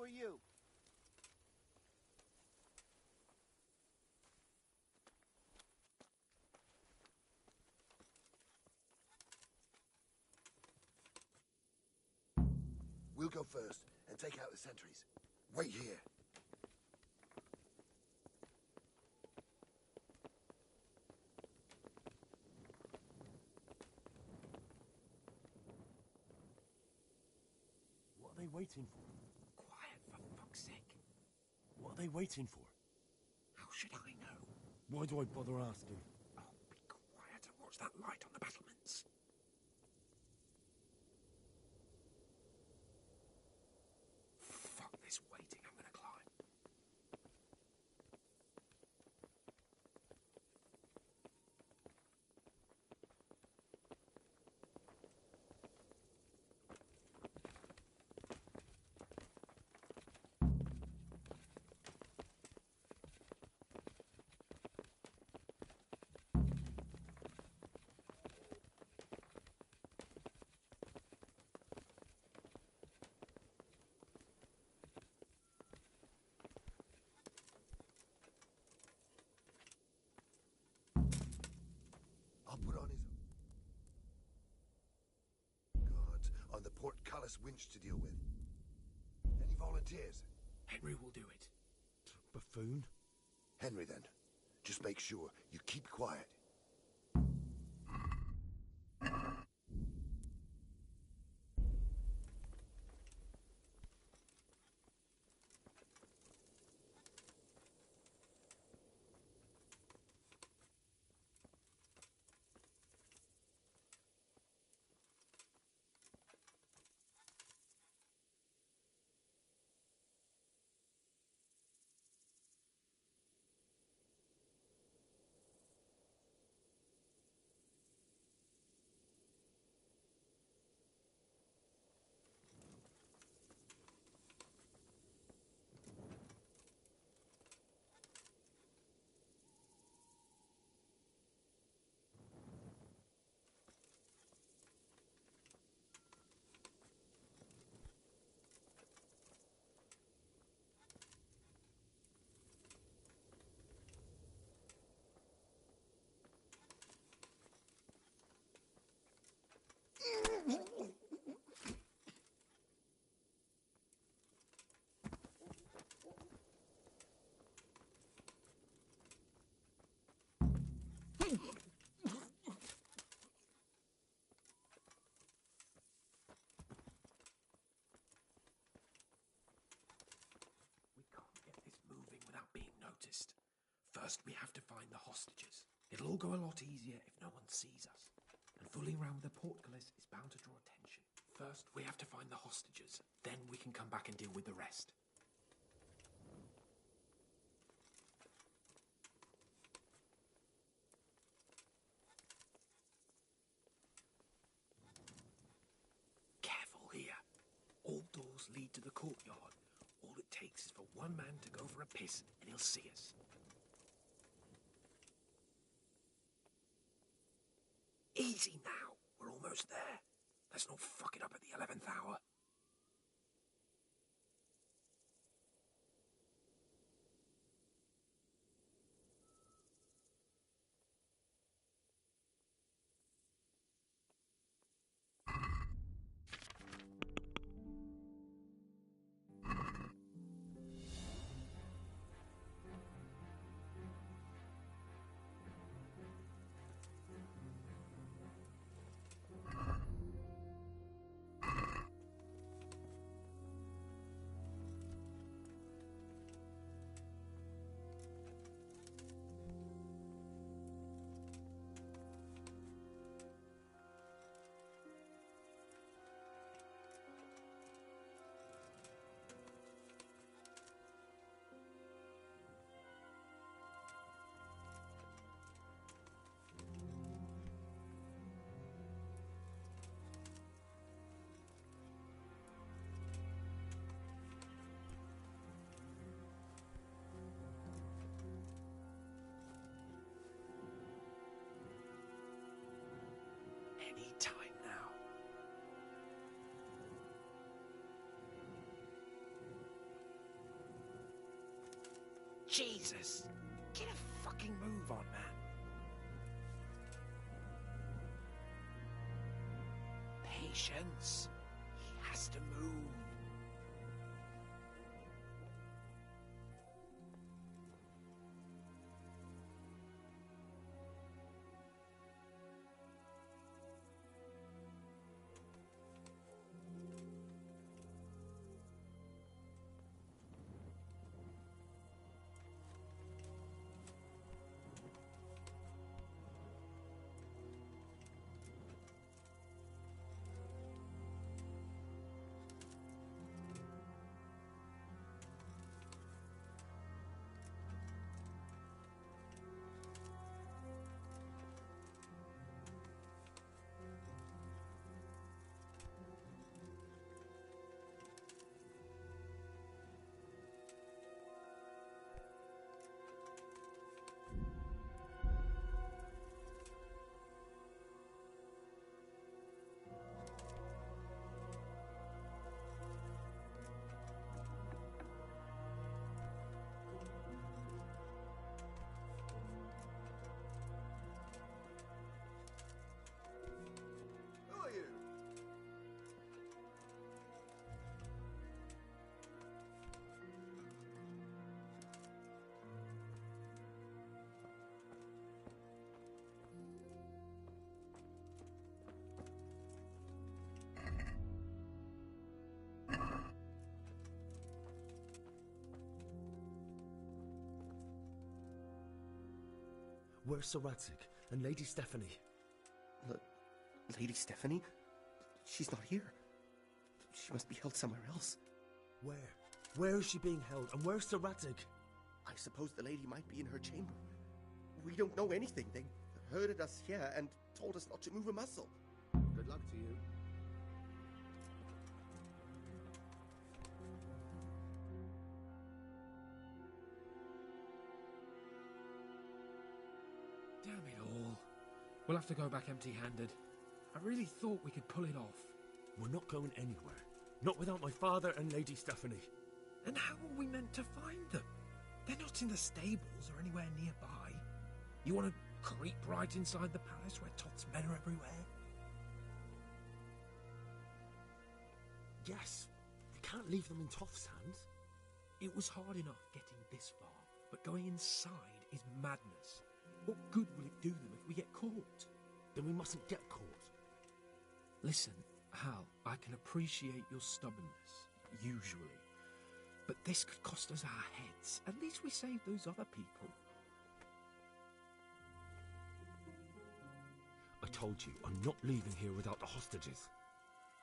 Who are you? We'll go first and take out the sentries. Wait here. What are they waiting for? Quiet, for fuck's sake. What are they waiting for? How should I know? Why do I bother asking? Oh, be quiet and watch that light on the battlements. Fuck this waiting, I'm gonna climb. I'll put on his... God, on the portcullis winch to deal with. Any volunteers? Henry will do it. Buffoon? Henry, then. Just make sure you keep quiet. We can't get this moving without being noticed. First, we have to find the hostages. It'll all go a lot easier if no one sees us. And fooling around with the portcullis is bound to draw attention. First, we have to find the hostages. Then we can come back and deal with the rest. Careful here. All doors lead to the courtyard. All it takes is for one man to go for a piss and he'll see us. Easy now. We're almost there. Let's not fuck it up at the 11th hour. Any time now. Jesus! Get a fucking move on, man. Patience. He has to move. Who are you? Where's Sir Radzig and Lady Stephanie? Lady Stephanie? She's not here. She must be held somewhere else. Where? Where is she being held? And where's Sir Radzig? I suppose the lady might be in her chamber. We don't know anything. They herded us here and told us not to move a muscle. Good luck to you. Damn it all. We'll have to go back empty-handed. I really thought we could pull it off. We're not going anywhere. Not without my father and Lady Stephanie. And how are we meant to find them? They're not in the stables or anywhere nearby. You want to creep right inside the palace where Toth's men are everywhere? Yes. We can't leave them in Toff's hands. It was hard enough getting this far, but going inside is madness. What good will it do them if we get caught? Then we mustn't get caught. Listen, Hal, I can appreciate your stubbornness, usually. But this could cost us our heads. At least we saved those other people. I told you, I'm not leaving here without the hostages.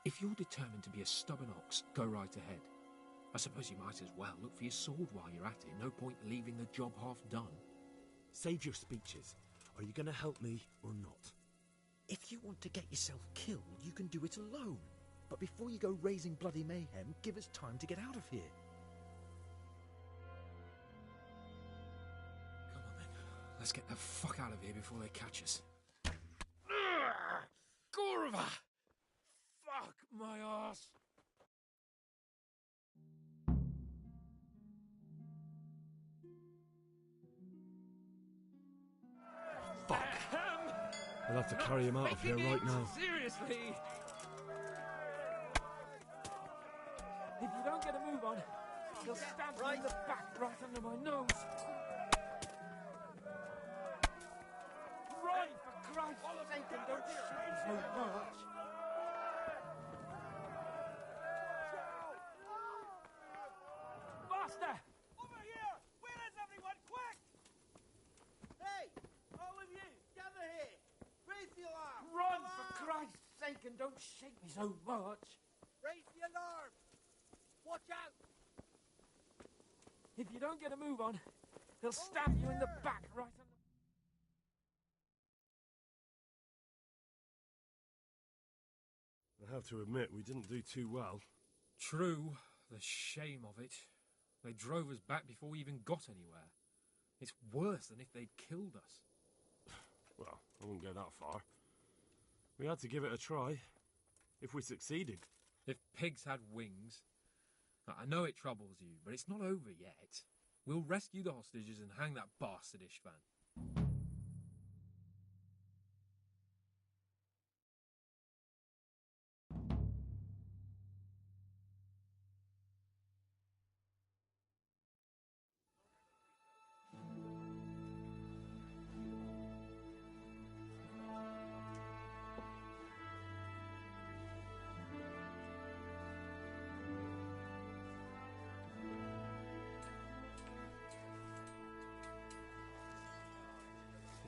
If you're determined to be a stubborn ox, go right ahead. I suppose you might as well look for your sword while you're at it. No point leaving the job half done. Save your speeches. Are you going to help me or not? If you want to get yourself killed, you can do it alone. But before you go raising bloody mayhem, give us time to get out of here. Come on then. Let's get the fuck out of here before they catch us. Gorva! Fuck my ass! Fuck! I'll have to carry him out of here right now. Seriously! If you don't get a move on, he'll stab me in the back right under my nose. Run, for Christ's sake, and don't shoot me so much. Faster! Over here! Where is everyone? Quick! Hey! All of you! Gather here! Raise the alarm! Run, Alarm! for Christ's sake, and don't shake me so much. Raise the alarm! Watch out! If you don't get a move on, he'll stab you in the back right under... I have to admit, we didn't do too well. True, the shame of it. They drove us back before we even got anywhere. It's worse than if they'd killed us. Well, I wouldn't go that far. We had to give it a try. If we succeeded. If pigs had wings... I know it troubles you, but it's not over yet. We'll rescue the hostages and hang that bastard Ishvan.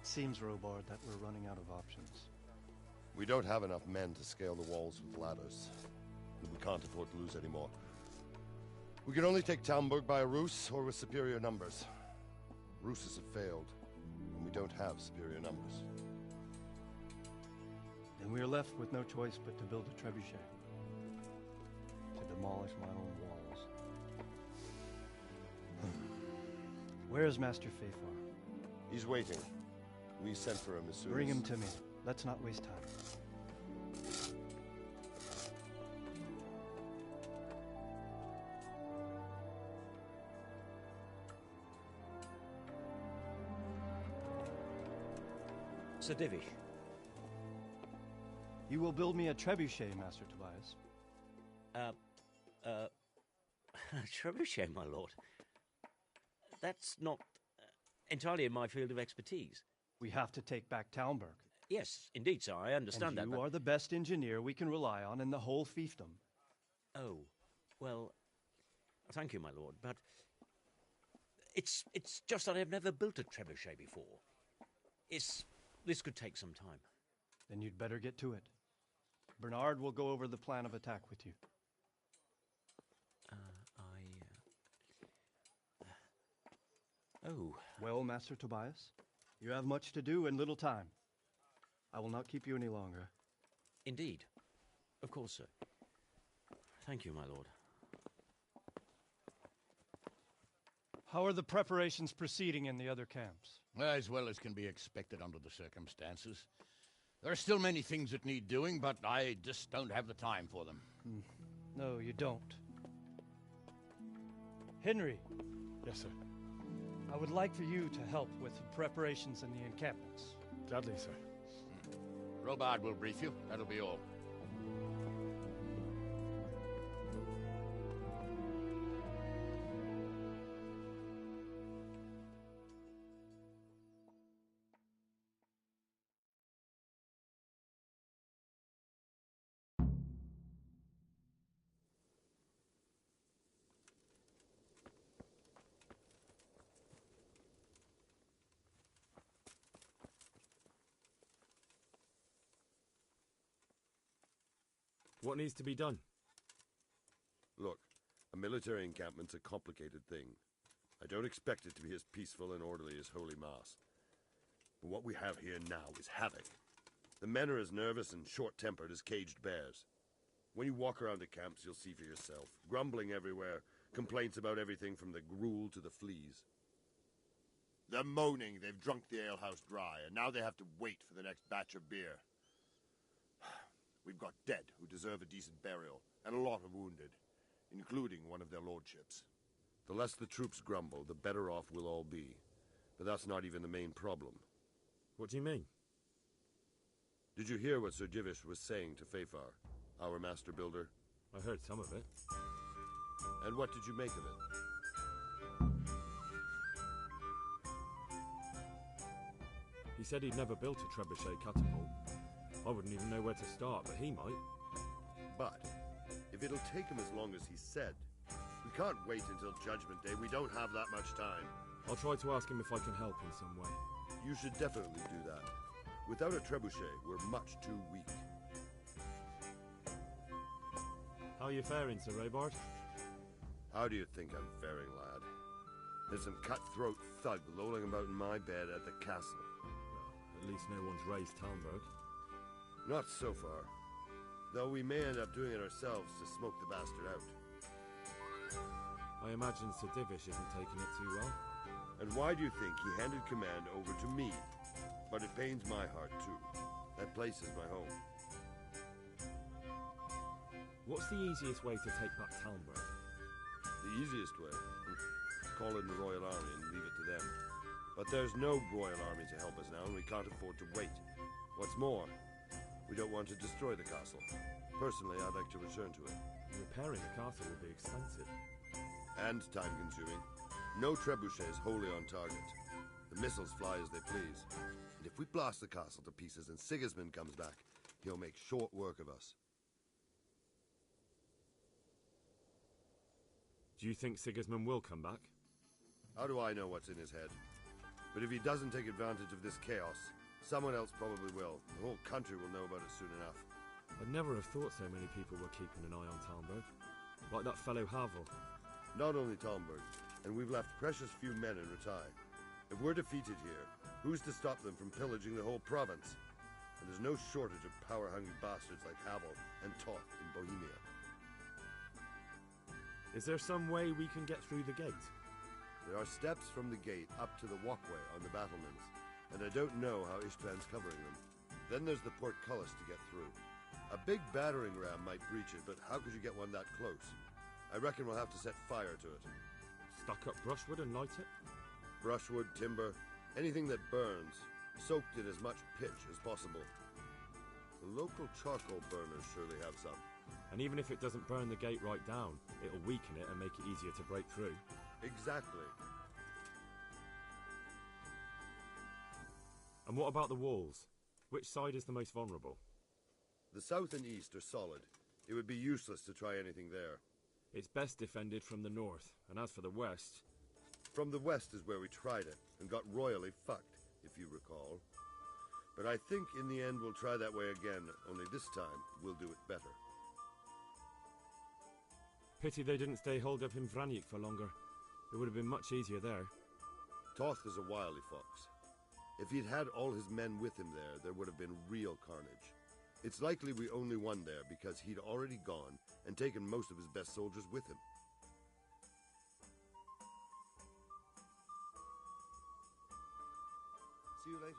It seems, Robard, that we're running out of options. We don't have enough men to scale the walls with ladders. And we can't afford to lose any more. We can only take Talmberg by a ruse or with superior numbers. Ruses have failed, and we don't have superior numbers. Then we are left with no choice but to build a trebuchet. To demolish my own walls. Where is Master Fafar? He's waiting. We sent for him as soon Bring as... him to me. Let's not waste time. Sir Divish. You will build me a trebuchet, Master Tobias. Trebuchet, my lord. That's not entirely in my field of expertise. We have to take back Talmberg. Yes, indeed, sir, I understand that. And you are the best engineer we can rely on in the whole fiefdom. Oh, well, thank you, my lord, but it's just that I've never built a trebuchet before. This could take some time. Then you'd better get to it. Bernard will go over the plan of attack with you. Oh. Well, Master Tobias, you have much to do and little time. I will not keep you any longer. Indeed. Of course, sir. Thank you, my lord. How are the preparations proceeding in the other camps? As well as can be expected under the circumstances. There are still many things that need doing, but I just don't have the time for them. No, you don't. Henry. Yes, sir. I would like for you to help with the preparations in the encampments. Gladly, sir. Robard will brief you. That'll be all. What needs to be done? Look, a military encampment's a complicated thing. I don't expect it to be as peaceful and orderly as Holy Mass. But what we have here now is havoc. The men are as nervous and short-tempered as caged bears. When you walk around the camps, you'll see for yourself. Grumbling everywhere, complaints about everything from the gruel to the fleas. They're moaning they've drunk the alehouse dry, and now they have to wait for the next batch of beer. We've got dead who deserve a decent burial, and a lot of wounded, including one of their lordships. The less the troops grumble, the better off we'll all be. But that's not even the main problem. What do you mean? Did you hear what Sir Divish was saying to Fafar, our master builder? I heard some of it. And what did you make of it? He said he'd never built a trebuchet catapult. I wouldn't even know where to start, but he might. But if it'll take him as long as he said, we can't wait until Judgment Day. We don't have that much time. I'll try to ask him if I can help in some way. You should definitely do that. Without a trebuchet, we're much too weak. How are you faring, Sir Robard? How do you think I'm faring, lad? There's some cutthroat thug lolling about in my bed at the castle. Well, at least no one's raised Talmberg. Not so far. Though we may end up doing it ourselves to smoke the bastard out. I imagine Sir Divish isn't taking it too well. And why do you think he handed command over to me? But it pains my heart, too. That place is my home. What's the easiest way to take back Talmberg? The easiest way? call in the Royal Army and leave it to them. But there's no Royal Army to help us now, and we can't afford to wait. What's more, we don't want to destroy the castle. Personally, I'd like to return to it. Repairing the castle will be expensive. And time-consuming. No trebuchets wholly on target. The missiles fly as they please. And if we blast the castle to pieces and Sigismund comes back, he'll make short work of us. Do you think Sigismund will come back? How do I know what's in his head? But if he doesn't take advantage of this chaos, someone else probably will. The whole country will know about it soon enough. I'd never have thought so many people were keeping an eye on Talmberg. Like that fellow Havel. Not only Talmberg, and we've left precious few men in Rattay. If we're defeated here, who's to stop them from pillaging the whole province? And there's no shortage of power-hungry bastards like Havel and Toth in Bohemia. Is there some way we can get through the gate? There are steps from the gate up to the walkway on the battlements, and I don't know how István's covering them. Then there's the portcullis to get through. A big battering ram might breach it, but how could you get one that close? I reckon we'll have to set fire to it. Stuck up brushwood and light it? Brushwood, timber, anything that burns, soaked in as much pitch as possible. The local charcoal burners surely have some. And even if it doesn't burn the gate right down, it'll weaken it and make it easier to break through. Exactly. And what about the walls? Which side is the most vulnerable? The south and east are solid. It would be useless to try anything there. It's best defended from the north, and as for the west... From the west is where we tried it, and got royally fucked, if you recall. But I think in the end we'll try that way again, only this time we'll do it better. Pity they didn't stay holed up in Vranic for longer. It would have been much easier there. Toth is a wily fox. If he'd had all his men with him there would have been real carnage. It's likely we only won there because he'd already gone and taken most of his best soldiers with him. See you later.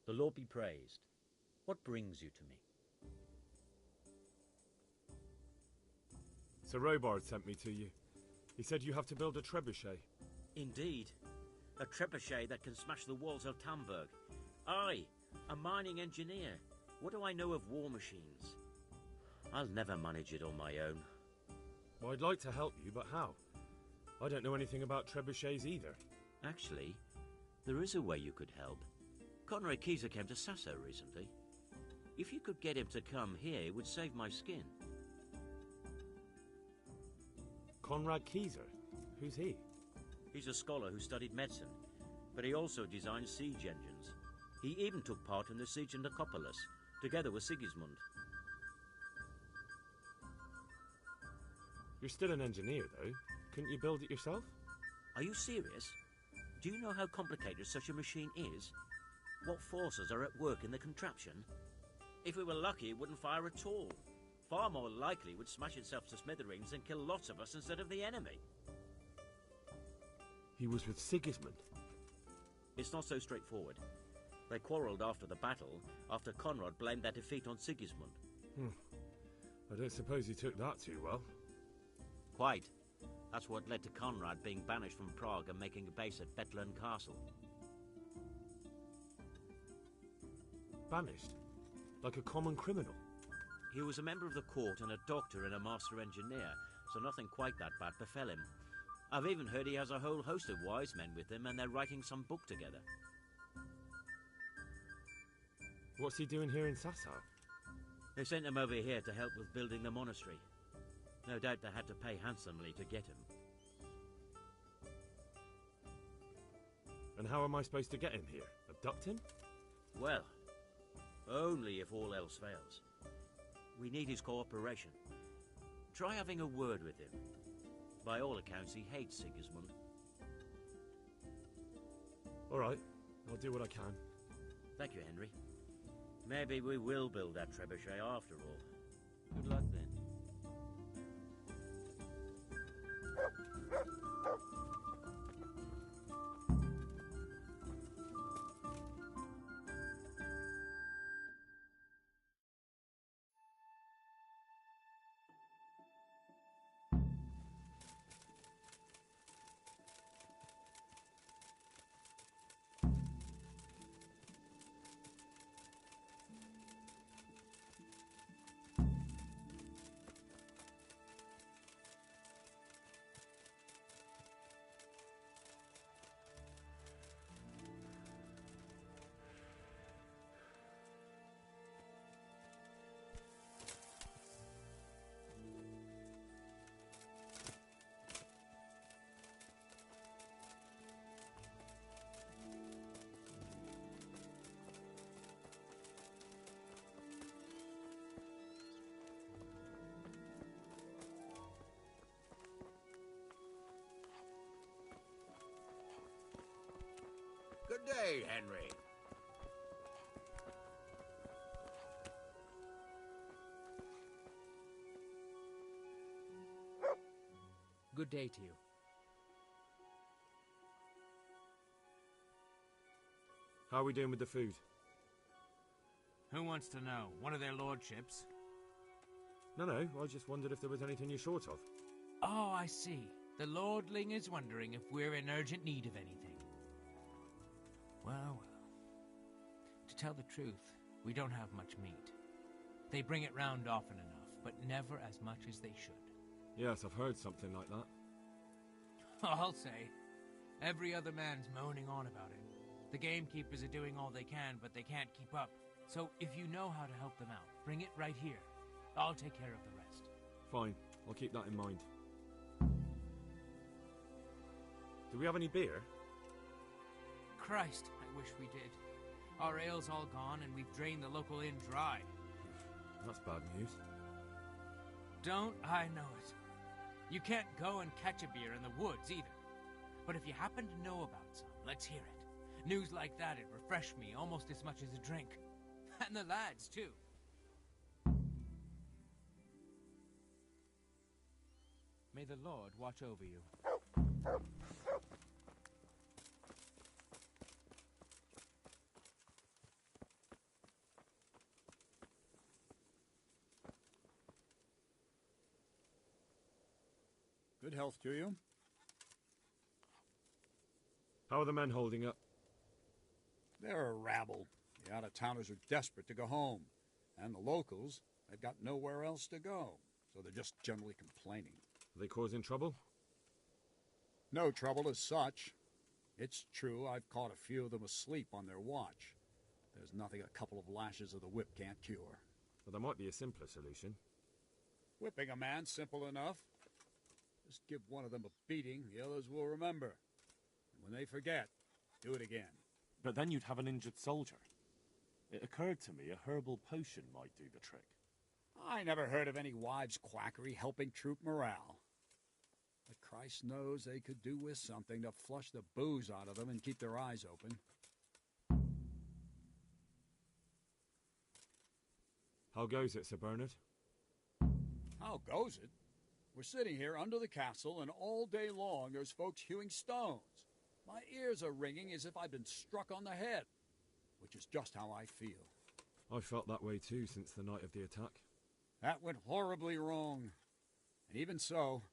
The Lord be praised. What brings you to me? Sir Robard sent me to you. He said you have to build a trebuchet. Indeed. A trebuchet that can smash the walls of Talmberg. I, a mining engineer. What do I know of war machines? I'll never manage it on my own. Well, I'd like to help you, but how? I don't know anything about trebuchets either. Actually, there is a way you could help. Conrad Keyser came to Sasso recently. If you could get him to come here, it would save my skin. Conrad Keyser? Who's he? He's a scholar who studied medicine, but he also designed siege engines. He even took part in the siege of Nicopolis, together with Sigismund. You're still an engineer, though. Couldn't you build it yourself? Are you serious? Do you know how complicated such a machine is? What forces are at work in the contraption? If we were lucky, it wouldn't fire at all. Far more likely it would smash itself to smithereens and kill lots of us instead of the enemy. He was with Sigismund. It's not so straightforward. They quarrelled after the battle, after Conrad blamed their defeat on Sigismund. I don't suppose he took that too well. Quite. That's what led to Conrad being banished from Prague and making a base at Bethlern Castle. Banished? Like a common criminal? He was a member of the court and a doctor and a master engineer, so nothing quite that bad befell him. I've even heard he has a whole host of wise men with him and they're writing some book together. What's he doing here in Sasau? They sent him over here to help with building the monastery. No doubt they had to pay handsomely to get him. And how am I supposed to get him here? Abduct him? Well, only if all else fails. We need his cooperation. Try having a word with him. By all accounts, he hates Sigismund. All right, I'll do what I can. Thank you, Henry. Maybe we will build that trebuchet after all. Good luck, then. Good day, Henry. Good day to you. How are we doing with the food? Who wants to know? One of their lordships? No, I just wondered if there was anything you're short of. Oh, I see. The lordling is wondering if we're in urgent need of anything. Well. To tell the truth, we don't have much meat. They bring it round often enough, but never as much as they should. Yes, I've heard something like that. I'll say. Every other man's moaning on about it. The gamekeepers are doing all they can, but they can't keep up. So if you know how to help them out, bring it right here. I'll take care of the rest. Fine, I'll keep that in mind. Do we have any beer? Christ, I wish we did. Our ale's all gone, and we've drained the local inn dry. That's bad news. Don't I know it? You can't go and catch a beer in the woods, either. But if you happen to know about some, let's hear it. News like that'd refresh me almost as much as a drink. And the lads, too. May the Lord watch over you. Good health to you. How are the men holding up? They're a rabble. The out-of-towners are desperate to go home. And the locals, they've got nowhere else to go. So they're just generally complaining. Are they causing trouble? No trouble as such. It's true I've caught a few of them asleep on their watch. There's nothing a couple of lashes of the whip can't cure. Well, there might be a simpler solution. Whipping a man, simple enough. Just give one of them a beating, the others will remember. And when they forget, do it again. But then you'd have an injured soldier. It occurred to me a herbal potion might do the trick. I never heard of any wives' quackery helping troop morale. But Christ knows they could do with something to flush the booze out of them and keep their eyes open. How goes it, Sir Bernard? How goes it? We're sitting here under the castle, and all day long there's folks hewing stones. My ears are ringing as if I'd been struck on the head, which is just how I feel. I felt that way too since the night of the attack. That went horribly wrong. And even so,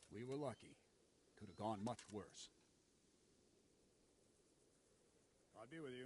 we were lucky. Could have gone much worse. God be with you.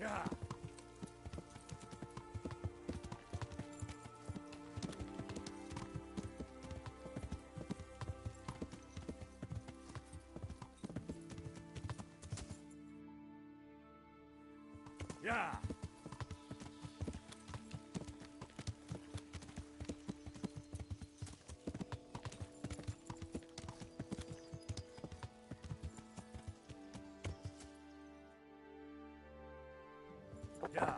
Yeah. Yeah. Yeah.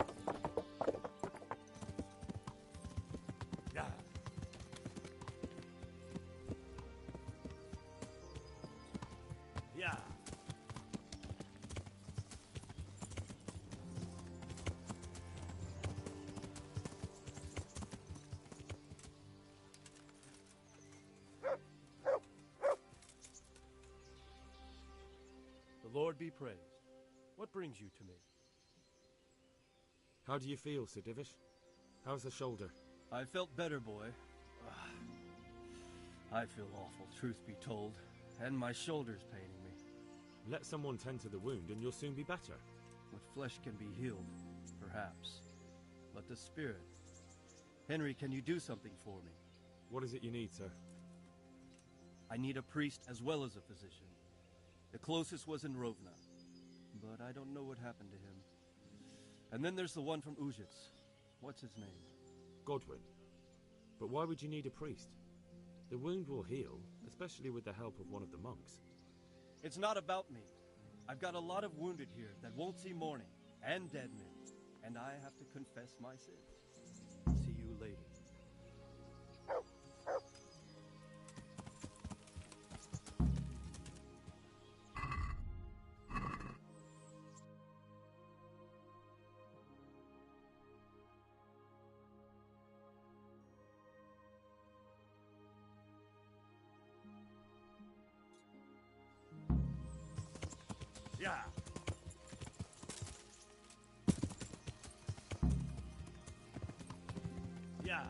Yeah. Yeah. The Lord be praised. What brings you to me? How do you feel, Sir Divish? How's the shoulder? I felt better, boy. I feel awful, truth be told, and my shoulder's paining me. Let someone tend to the wound and you'll soon be better. With flesh can be healed, perhaps. But the spirit... Henry, can you do something for me? What is it you need, sir? I need a priest as well as a physician. The closest was in Rovna, but I don't know what happened to him. And then there's the one from Uzhitz. What's his name? Godwin. But why would you need a priest? The wound will heal, especially with the help of one of the monks. It's not about me. I've got a lot of wounded here that won't see morning, and dead men, and I have to confess my sins. See you later. Yeah. Yeah.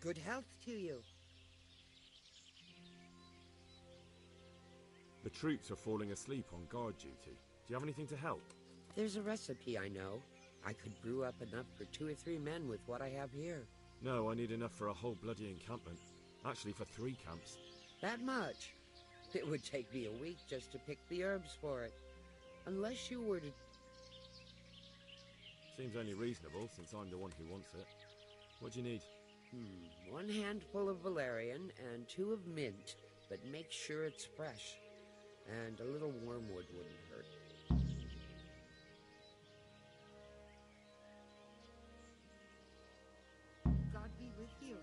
Good health to you. The troops are falling asleep on guard duty. Do you have anything to help? There's a recipe I know. I could brew up enough for 2 or 3 men with what I have here. No, I need enough for a whole bloody encampment. Actually, for 3 camps. That much? It would take me a week just to pick the herbs for it. Unless you were to... Seems only reasonable, since I'm the one who wants it. What do you need? 1 handful of valerian and 2 of mint, but make sure it's fresh. And a little wormwood wouldn't hurt. God be with you.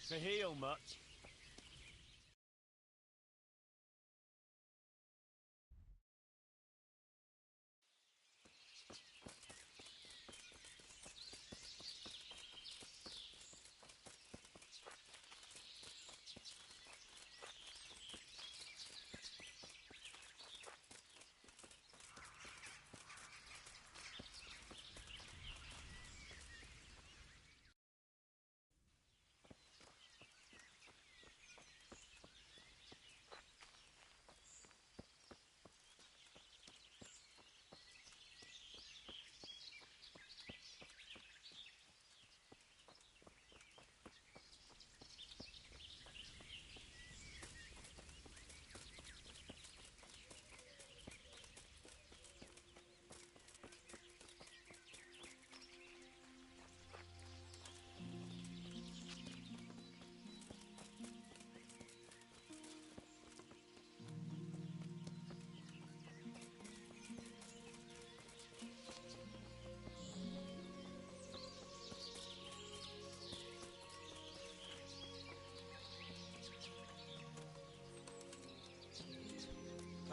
To heal much?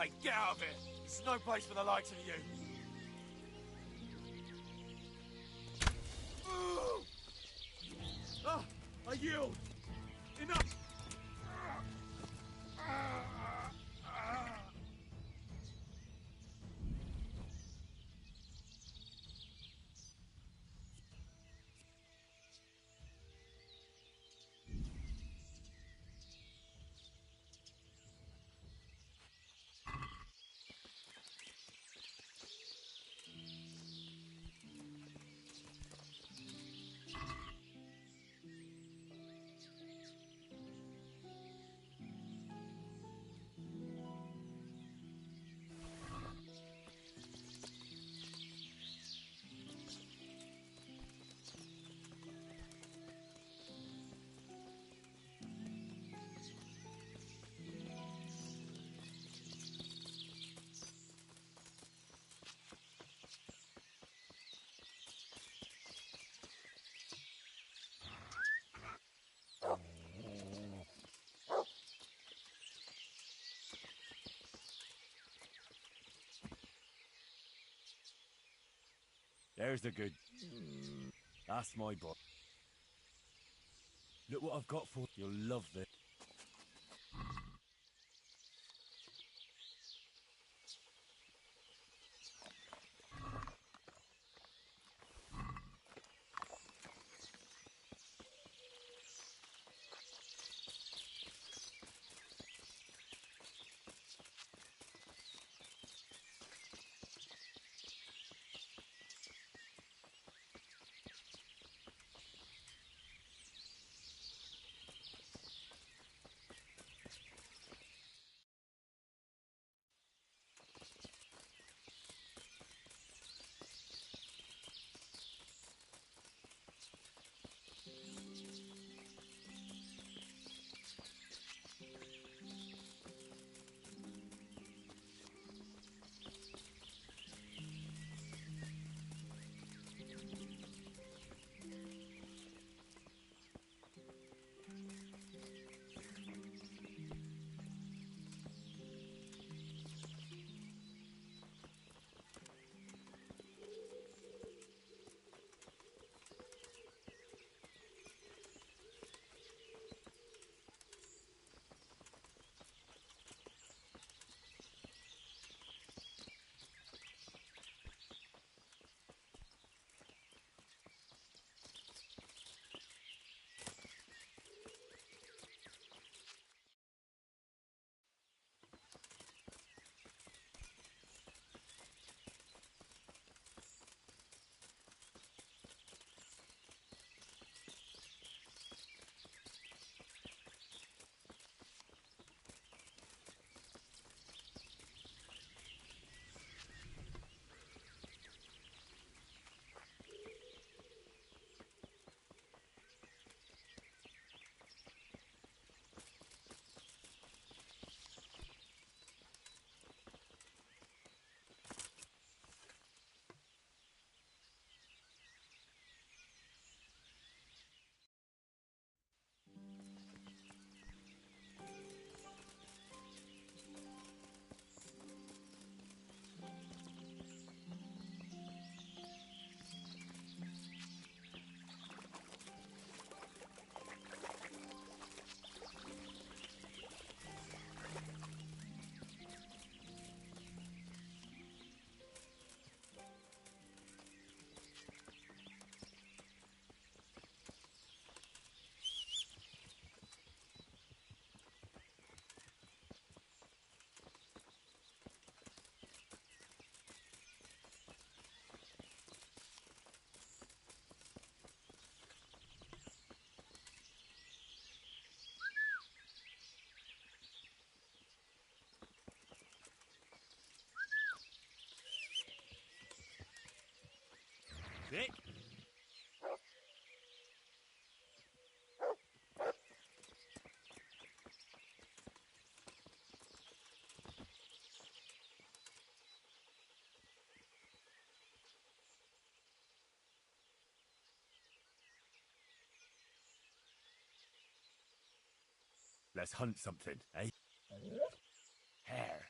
Hey, get out of here! This is no place for the likes of you! Ah! I yield! Enough! There's the good. That's my boy. Look what I've got for you. You'll love this. Vic? Let's hunt something, eh? Hare.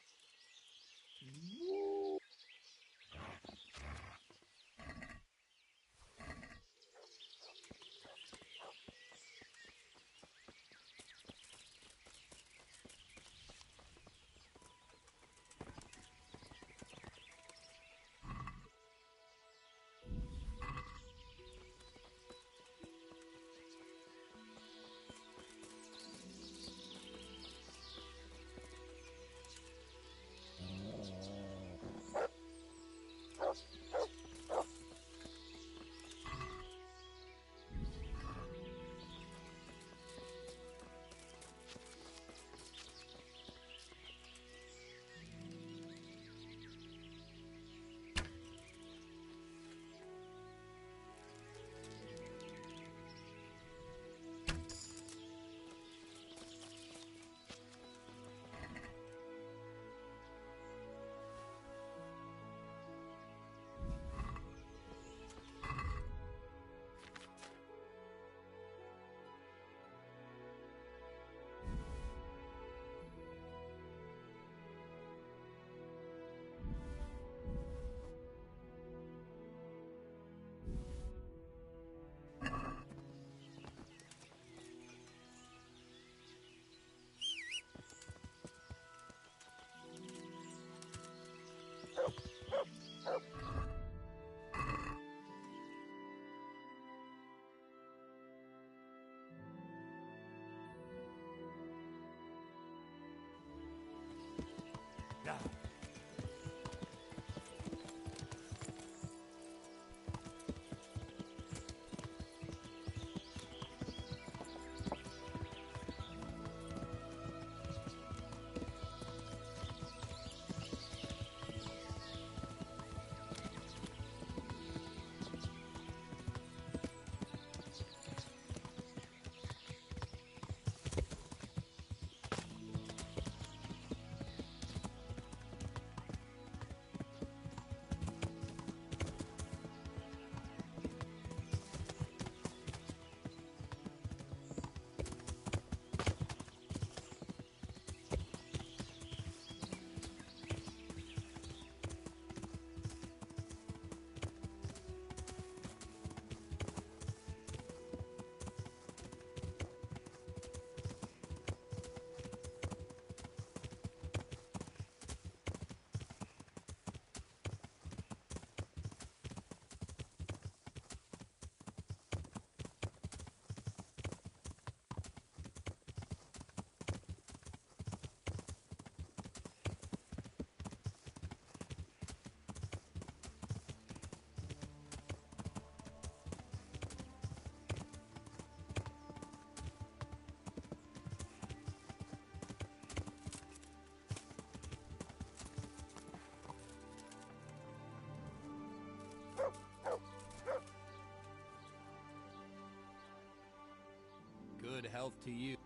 health to you.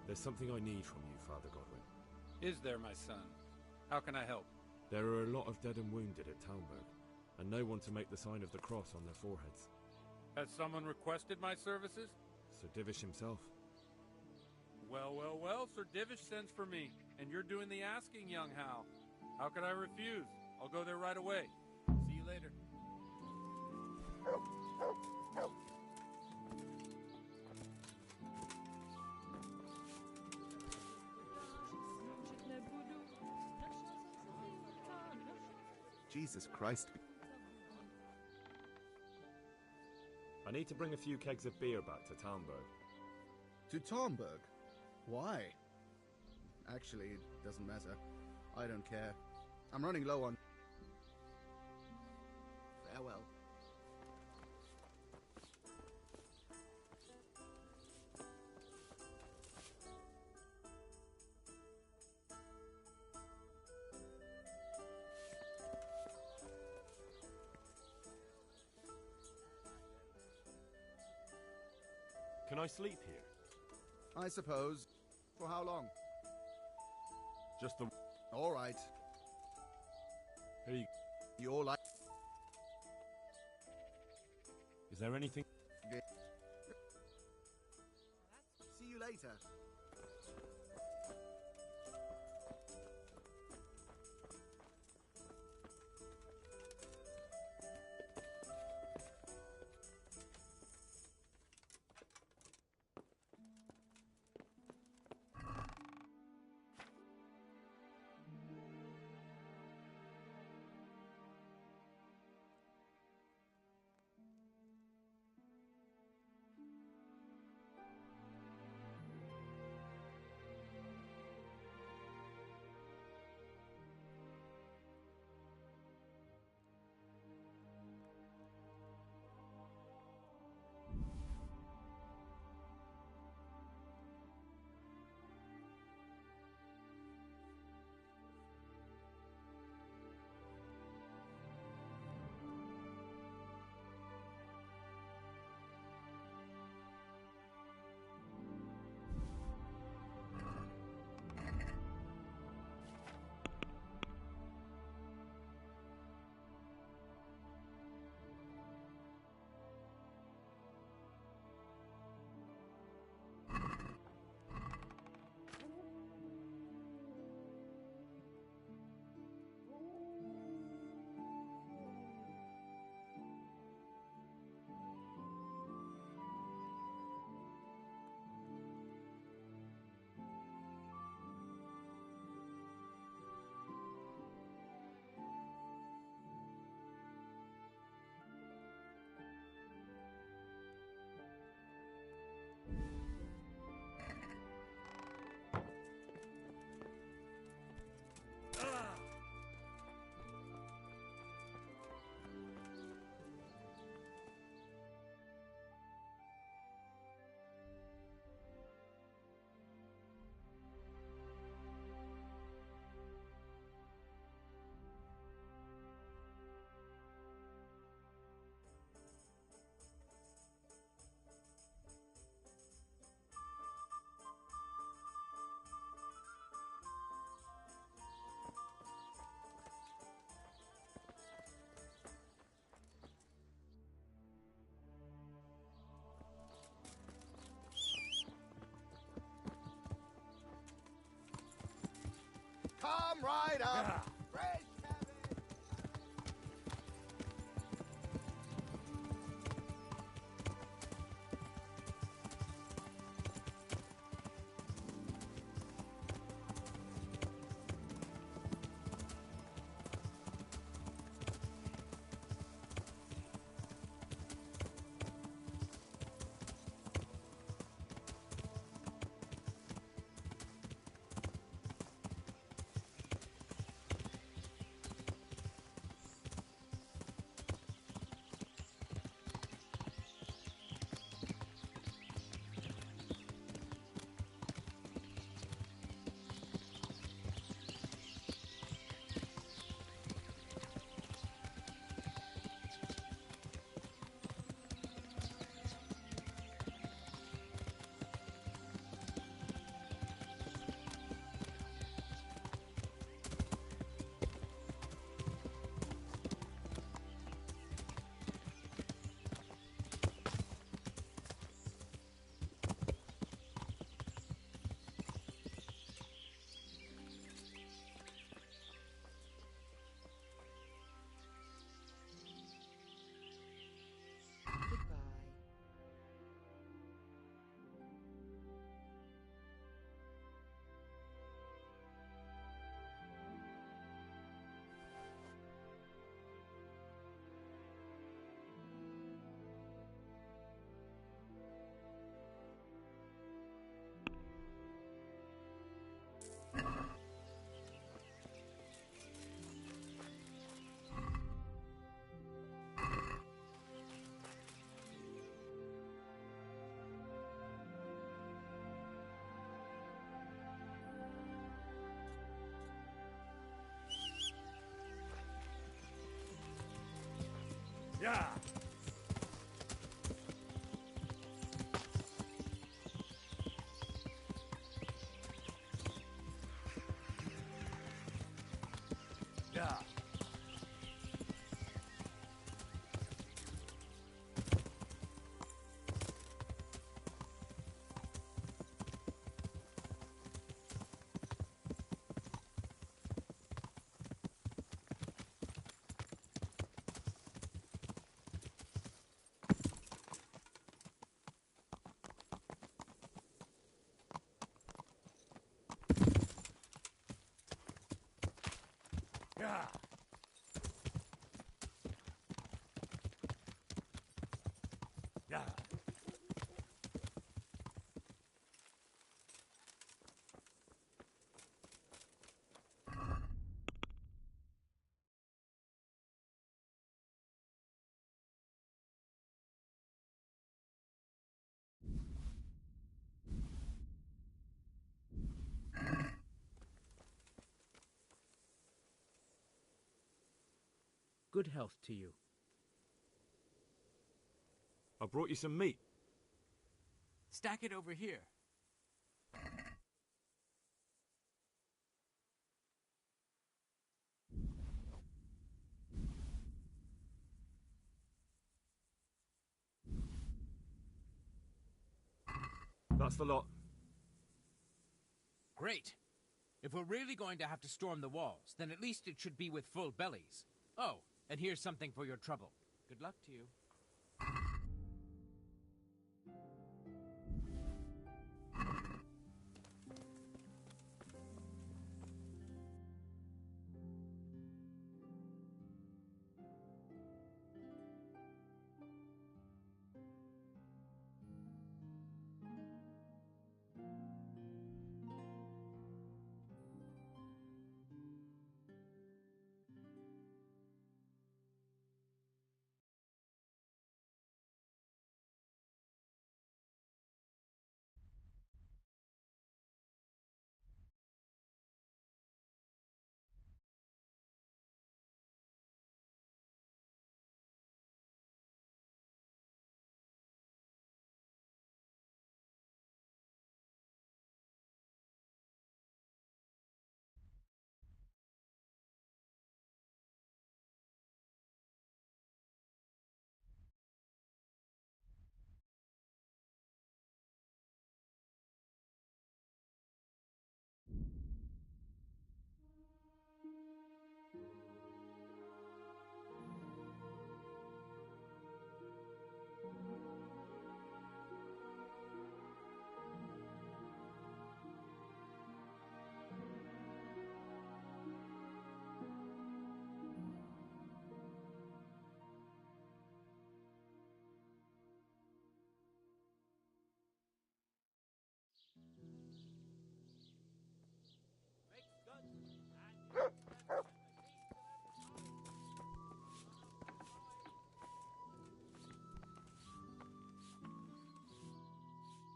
There's something I need from you, Father Godwin. Is there, my son? How can I help? There are a lot of dead and wounded at Talmberg, and no one to make the sign of the cross on their foreheads. Has someone requested my services? Sir Divish himself. Well, well, well, Sir Divish sends for me, and you're doing the asking, young Hal. How could I refuse? I'll go there right away. See you later. Jesus Christ. I need to bring a few kegs of beer back to Talmberg. To Talmberg? Why? Actually, it doesn't matter. I don't care. I'm running low on... Farewell. Can I sleep here? I suppose. For how long? Just the... All right. Hey. You're like... Is there anything... See you later. Come right up! Raise Yeah. Yeah. Yeah. Yeah. Good health to you. I brought you some meat. Stack it over here. That's the lot. Great. If we're really going to have to storm the walls, then at least it should be with full bellies. Oh, and here's something for your trouble. Good luck to you.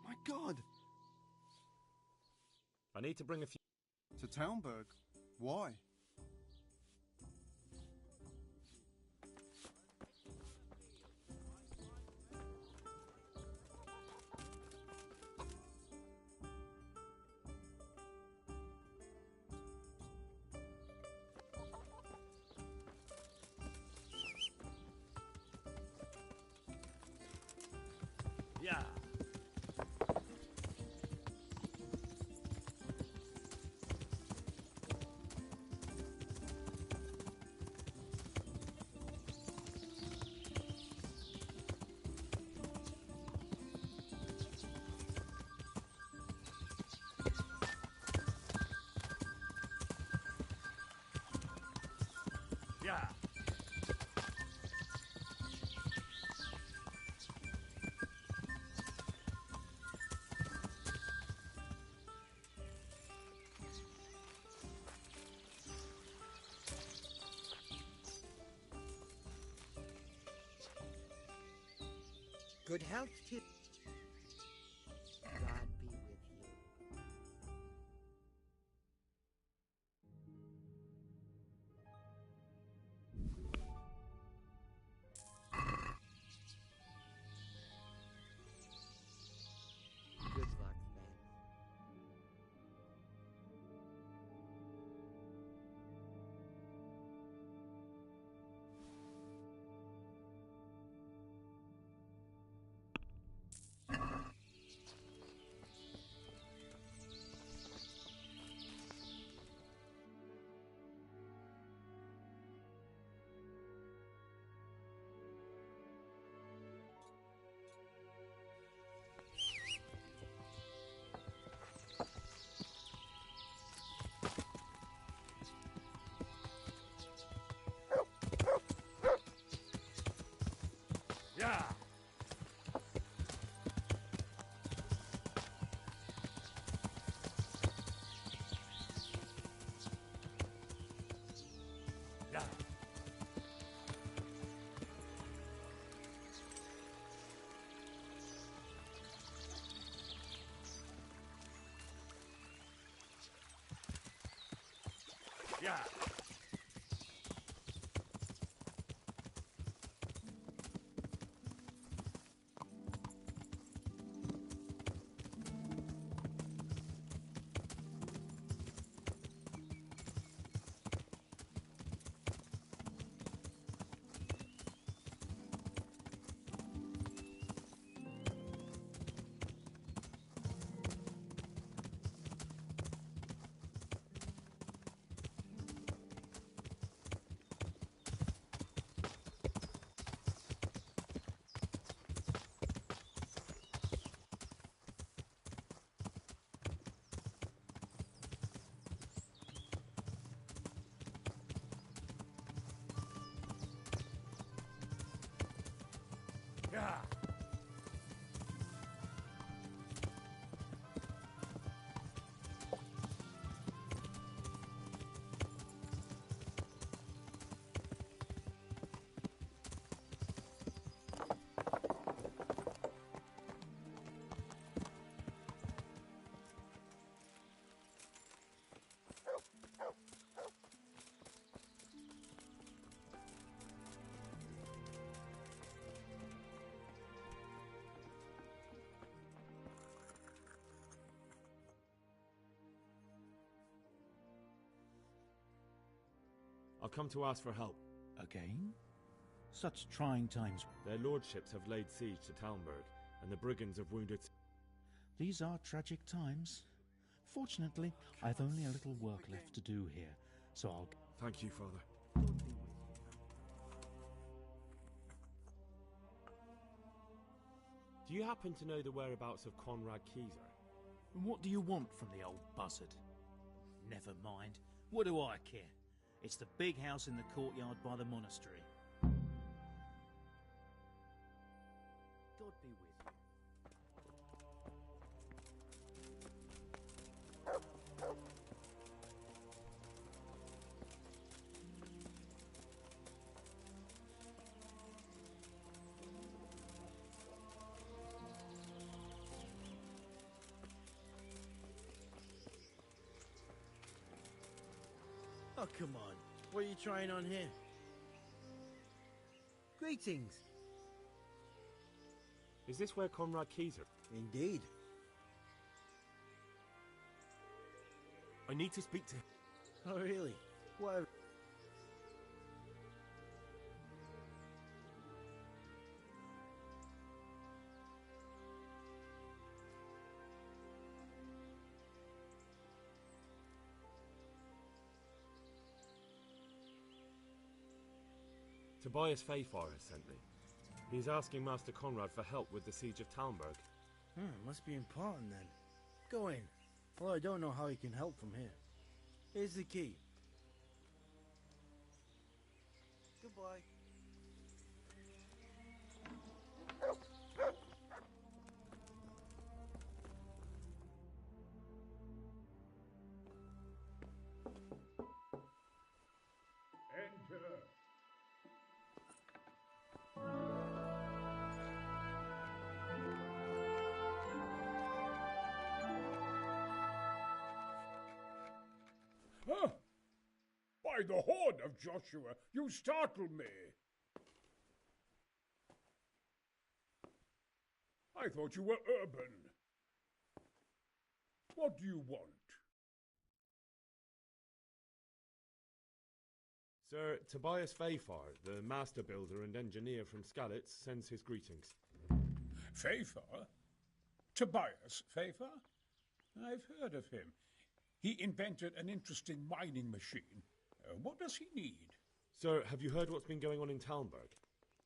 My God! I need to bring a few... To Townburg? Why? Yeah. Yeah. Good health to... God be with you. Yeah. Yeah. Yeah. I'll come to ask for help. Again? Such trying times. Their lordships have laid siege to Talmberg, and the brigands have wounded... These are tragic times. Fortunately, I've only a little work left to do here, so I'll... Thank you, Father. Do you happen to know the whereabouts of Conrad Keyser? And what do you want from the old buzzard? Never mind. What do I care? It's the big house in the courtyard by the monastery. God be with you. Oh, come on. What are you trying on here? Greetings. Is this where Conrad Keyser... Indeed. I need to speak to him. Oh, really? What? Tobias Fayfar has sent me. He's asking Master Conrad for help with the siege of Talmberg. Must be important then. Go in. Well, I don't know how he can help from here. Here's the key. Goodbye. Enter. Huh? By the horn of Joshua, you startle me. I thought you were urban. What do you want? Sir, Tobias Fayfar, the master builder and engineer from Skalitz, sends his greetings. Fayfar? Tobias Fayfar? I've heard of him. He invented an interesting mining machine. What does he need? Sir, have you heard what's been going on in Talmberg?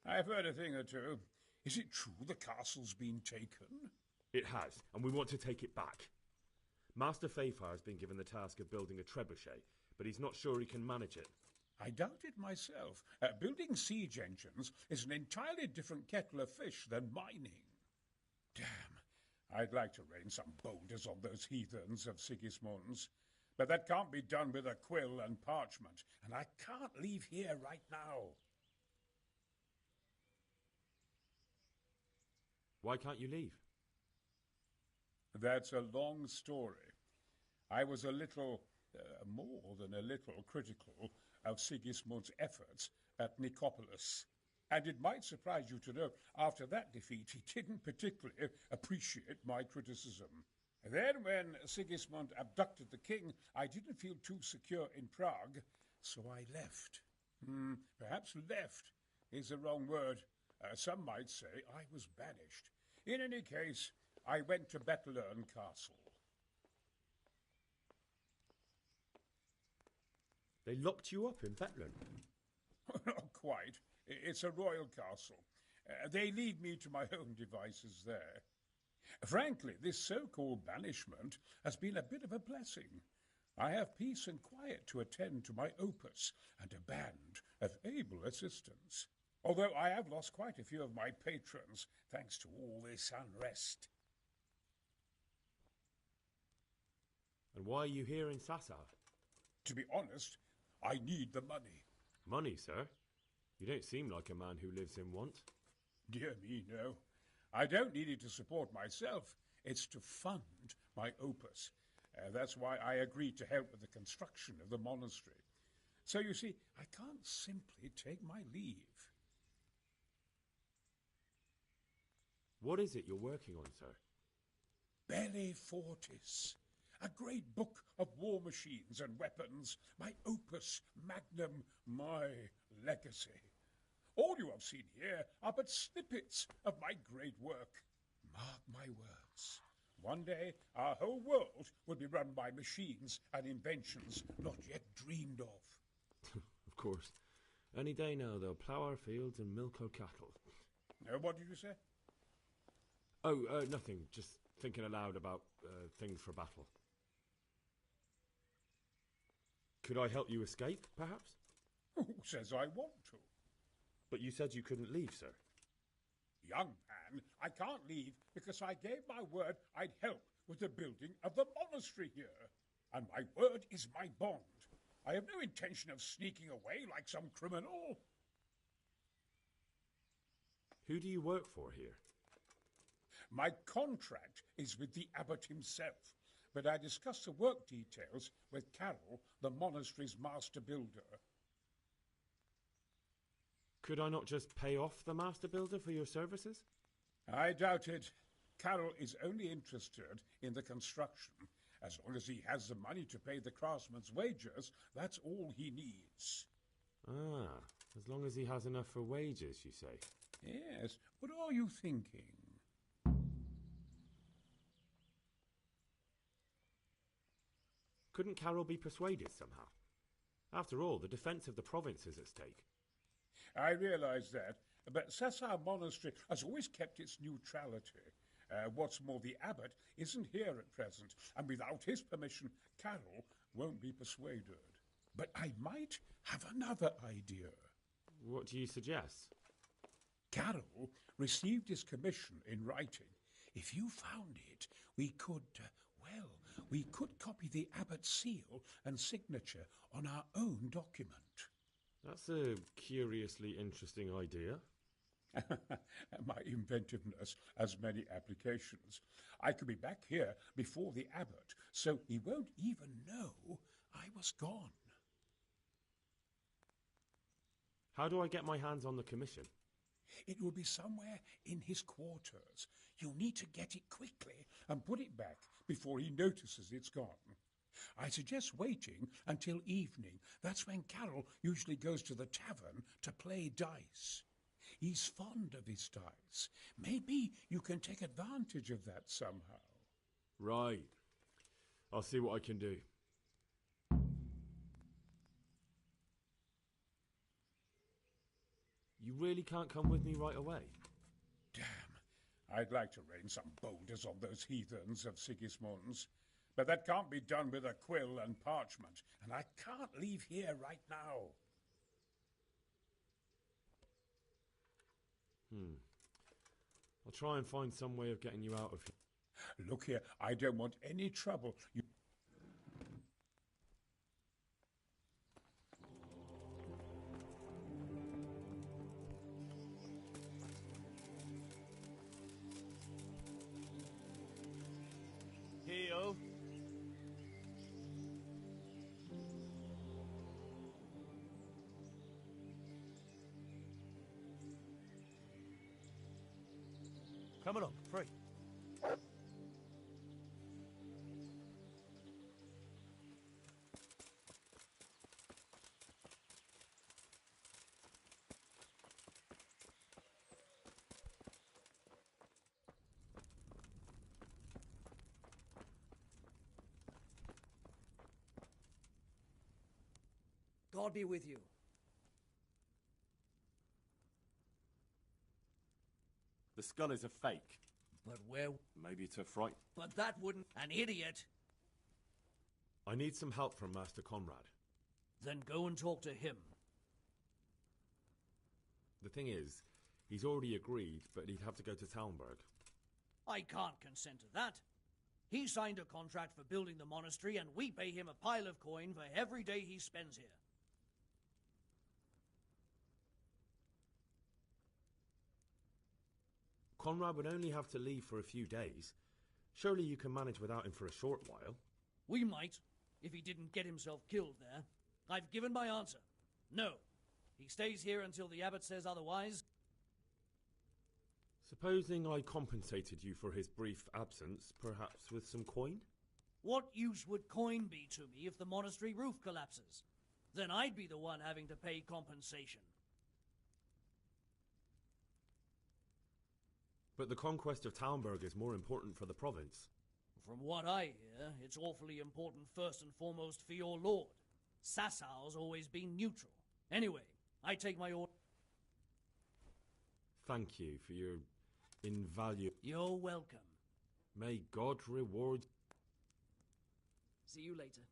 I've heard a thing or two. Is it true the castle's been taken? It has, and we want to take it back. Master Fayfar has been given the task of building a trebuchet, but he's not sure he can manage it. I doubt it myself. Building siege engines is an entirely different kettle of fish than mining. Damn, I'd like to rain some boulders on those heathens of Sigismund's. But that can't be done with a quill and parchment, and I can't leave here right now. Why can't you leave? That's a long story. I was a little, more than a little, critical of Sigismund's efforts at Nicopolis. And it might surprise you to know, after that defeat, he didn't particularly appreciate my criticism. Then, when Sigismund abducted the king, I didn't feel too secure in Prague, so I left. Perhaps left is the wrong word. Some might say I was banished. In any case, I went to Bettelern Castle. They locked you up in Bettelern? Not quite. It's a royal castle. They leave me to my own devices there. Frankly, this so-called banishment has been a bit of a blessing. I have peace and quiet to attend to my opus and a band of able assistants. Although I have lost quite a few of my patrons, thanks to all this unrest. And why are you here in Sasau? To be honest, I need the money. Money, sir? You don't seem like a man who lives in want. Dear me, no. I don't need it to support myself. It's to fund my opus. That's why I agreed to help with the construction of the monastery. So you see, I can't simply take my leave. What is it you're working on, sir? Belli Fortis. A great book of war machines and weapons. My opus magnum, my legacy. All you have seen here are but snippets of my great work. Mark my words. One day, our whole world will be run by machines and inventions not yet dreamed of. Of course. Any day now, they'll plough our fields and milk our cattle. What did you say? Oh, nothing. Just thinking aloud about things for battle. Could I help you escape, perhaps? Who says I want to? But you said you couldn't leave, sir. Young man, I can't leave because I gave my word I'd help with the building of the monastery here. And my word is my bond. I have no intention of sneaking away like some criminal. Who do you work for here? My contract is with the abbot himself, but I discussed the work details with Carol, the monastery's master builder. Could I not just pay off the master builder for your services? I doubt it. Carol is only interested in the construction. As long as he has the money to pay the craftsman's wages, that's all he needs. Ah, as long as he has enough for wages, you say? Yes, what are you thinking? Couldn't Carol be persuaded somehow? After all, the defence of the province is at stake. I realize that, but Sasau Monastery has always kept its neutrality. What's more, the abbot isn't here at present, and without his permission, Carol won't be persuaded. But I might have another idea. What do you suggest? Carol received his commission in writing. If you found it, we could copy the abbot's seal and signature on our own document. That's a curiously interesting idea. My inventiveness has many applications. I could be back here before the abbot, so he won't even know I was gone. How do I get my hands on the commission? It will be somewhere in his quarters. You'll need to get it quickly and put it back before he notices it's gone. I suggest waiting until evening. That's when Carol usually goes to the tavern to play dice. He's fond of his dice. Maybe you can take advantage of that somehow. Right. I'll see what I can do. You really can't come with me right away? Damn. I'd like to rain some boulders on those heathens of Sigismund's. But that can't be done with a quill and parchment, and I can't leave here right now. I'll try and find some way of getting you out of here. Look here, I don't want any trouble. You... Heyo. Come along, free. God be with you. The skull is a fake. But where... Maybe to frighten. But that wouldn't... An idiot! I need some help from Master Conrad. Then go and talk to him. The thing is, he's already agreed, but he'd have to go to Talmberg. I can't consent to that. He signed a contract for building the monastery, and we pay him a pile of coin for every day he spends here. Conrad would only have to leave for a few days. Surely you can manage without him for a short while. We might, if he didn't get himself killed there. I've given my answer. No. He stays here until the abbot says otherwise. Supposing I compensated you for his brief absence, perhaps with some coin? What use would coin be to me if the monastery roof collapses? Then I'd be the one having to pay compensation. But the conquest of Talmberg is more important for the province. From what I hear, it's awfully important first and foremost for your lord. Sassau's always been neutral. Anyway, I take my order. Thank you for your invaluable... You're welcome. May God reward... See you later.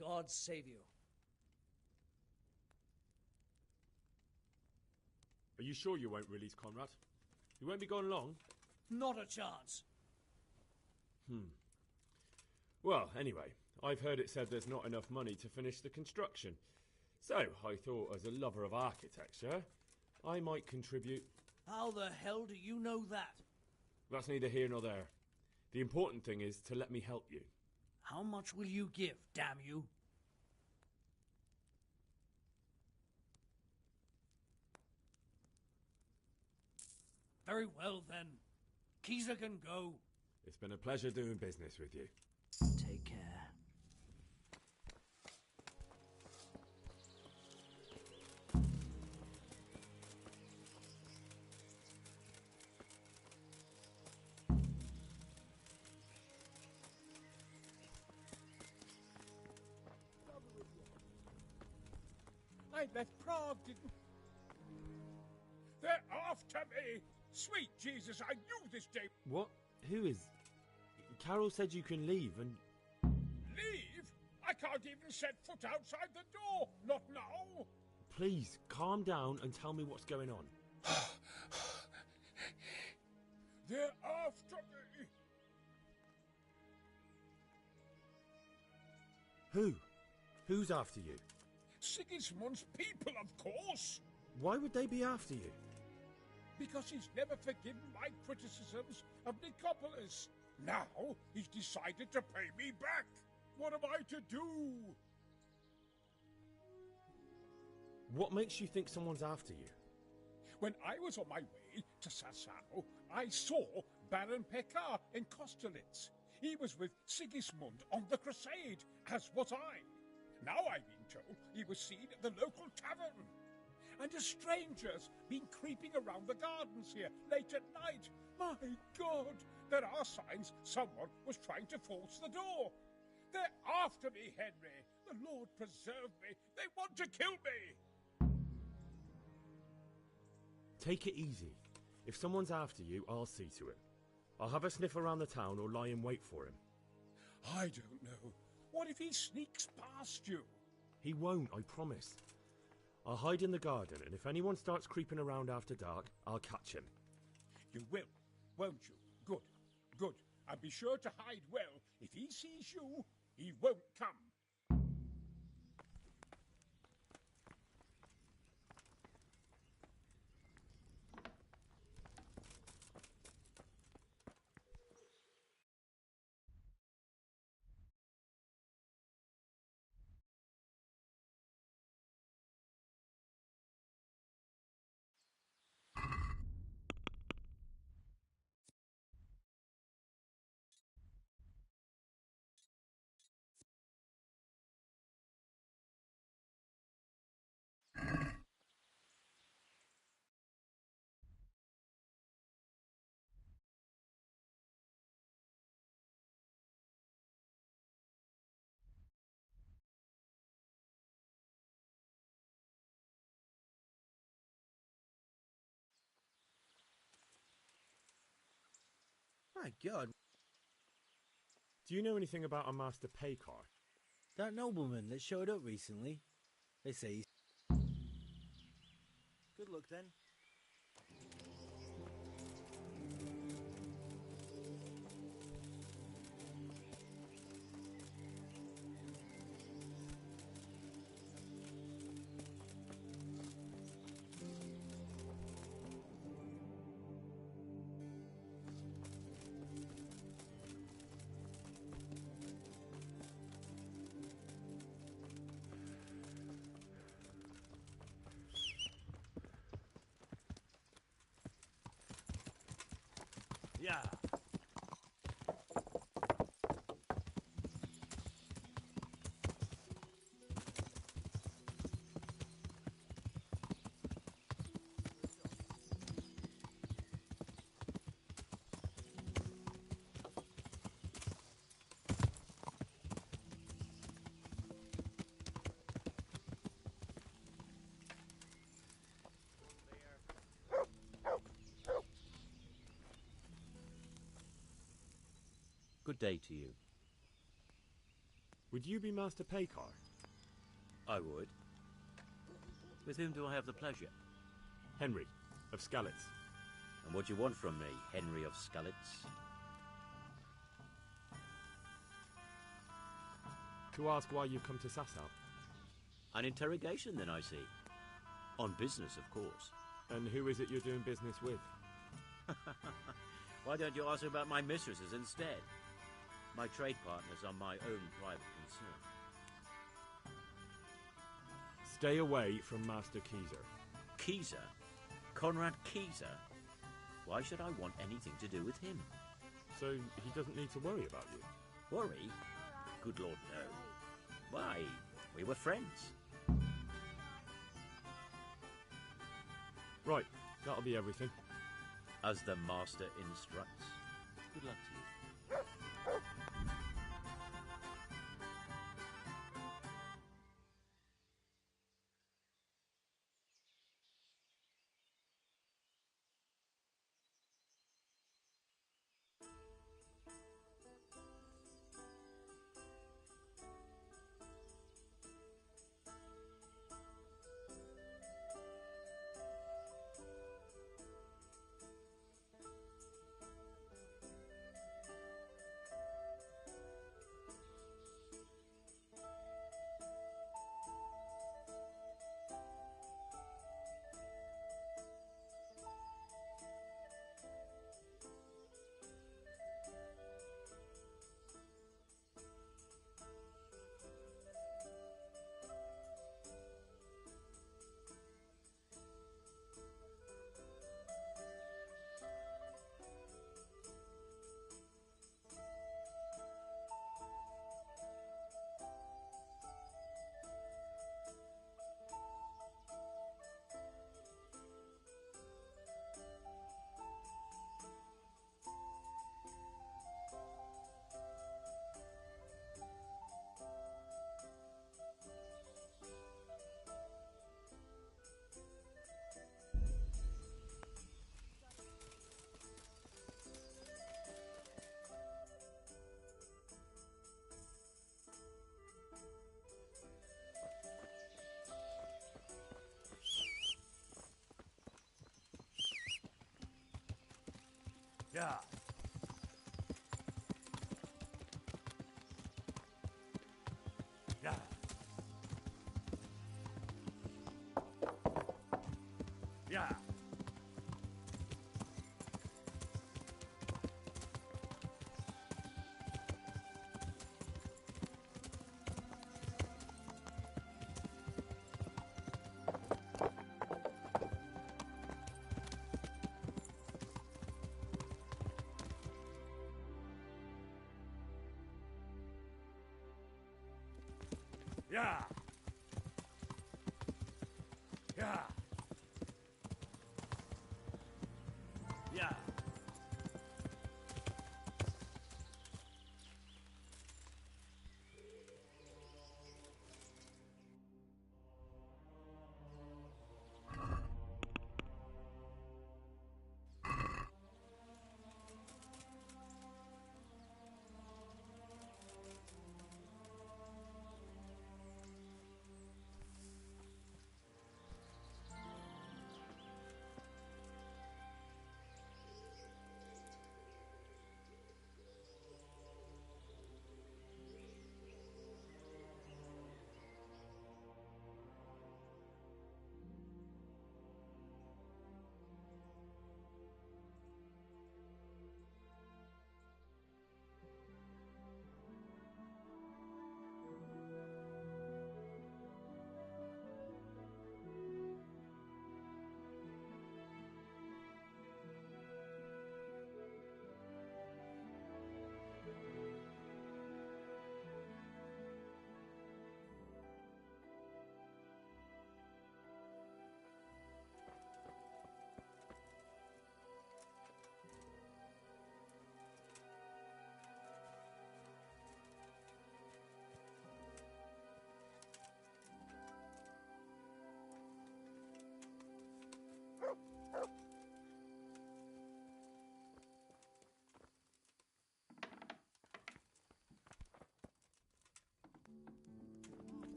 God save you. Are you sure you won't release Conrad? You won't be gone long? Not a chance. Well, anyway, I've heard it said there's not enough money to finish the construction. So, I thought as a lover of architecture, I might contribute. How the hell do you know that? That's neither here nor there. The important thing is to let me help you. How much will you give, damn you? Very well, then. Keezer can go. It's been a pleasure doing business with you. Take care. I left Prague, didn't... They're after me! Sweet Jesus, I knew this day... What? Who is... Carol said you can leave and... Leave? I can't even set foot outside the door! Not now! Please, calm down and tell me what's going on. They're after me! Who? Who's after you? Sigismund's people, of course! Why would they be after you? Because he's never forgiven my criticisms of Nicopolis. Now he's decided to pay me back. What am I to do? What makes you think someone's after you? When I was on my way to Sassau, I saw Baron Pekar in Kosterlitz. He was with Sigismund on the crusade, as was I. Now I've been told he was seen at the local tavern. And a stranger's been creeping around the gardens here late at night. My God, there are signs someone was trying to force the door. They're after me, Henry. The Lord preserve me. They want to kill me. Take it easy. If someone's after you, I'll see to it. I'll have a sniff around the town or lie in wait for him. I don't know. What if he sneaks past you? He won't, I promise. I'll hide in the garden, and if anyone starts creeping around after dark, I'll catch him. You will, won't you? Good, good. And be sure to hide well. If he sees you, he won't come. My God. Do you know anything about a Master Pekar? That nobleman that showed up recently. They say he's... Good luck then. Yeah. Good day to you. Would you be Master Paykar? I would. With whom do I have the pleasure? Henry, of Skalitz. And what do you want from me, Henry of Skalitz? To ask why you've come to Sasau. An interrogation, then, I see. On business, of course. And who is it you're doing business with? Why don't you ask about my mistresses instead? My trade partners are my own private concern. Stay away from Master Keyser. Keyser? Conrad Keyser? Why should I want anything to do with him? So he doesn't need to worry about you? Worry? Good Lord, no. Why, we were friends. Right, that'll be everything. As the master instructs. Good luck to you. Yeah. Yeah. Yeah. Yeah. Yeah. Yeah.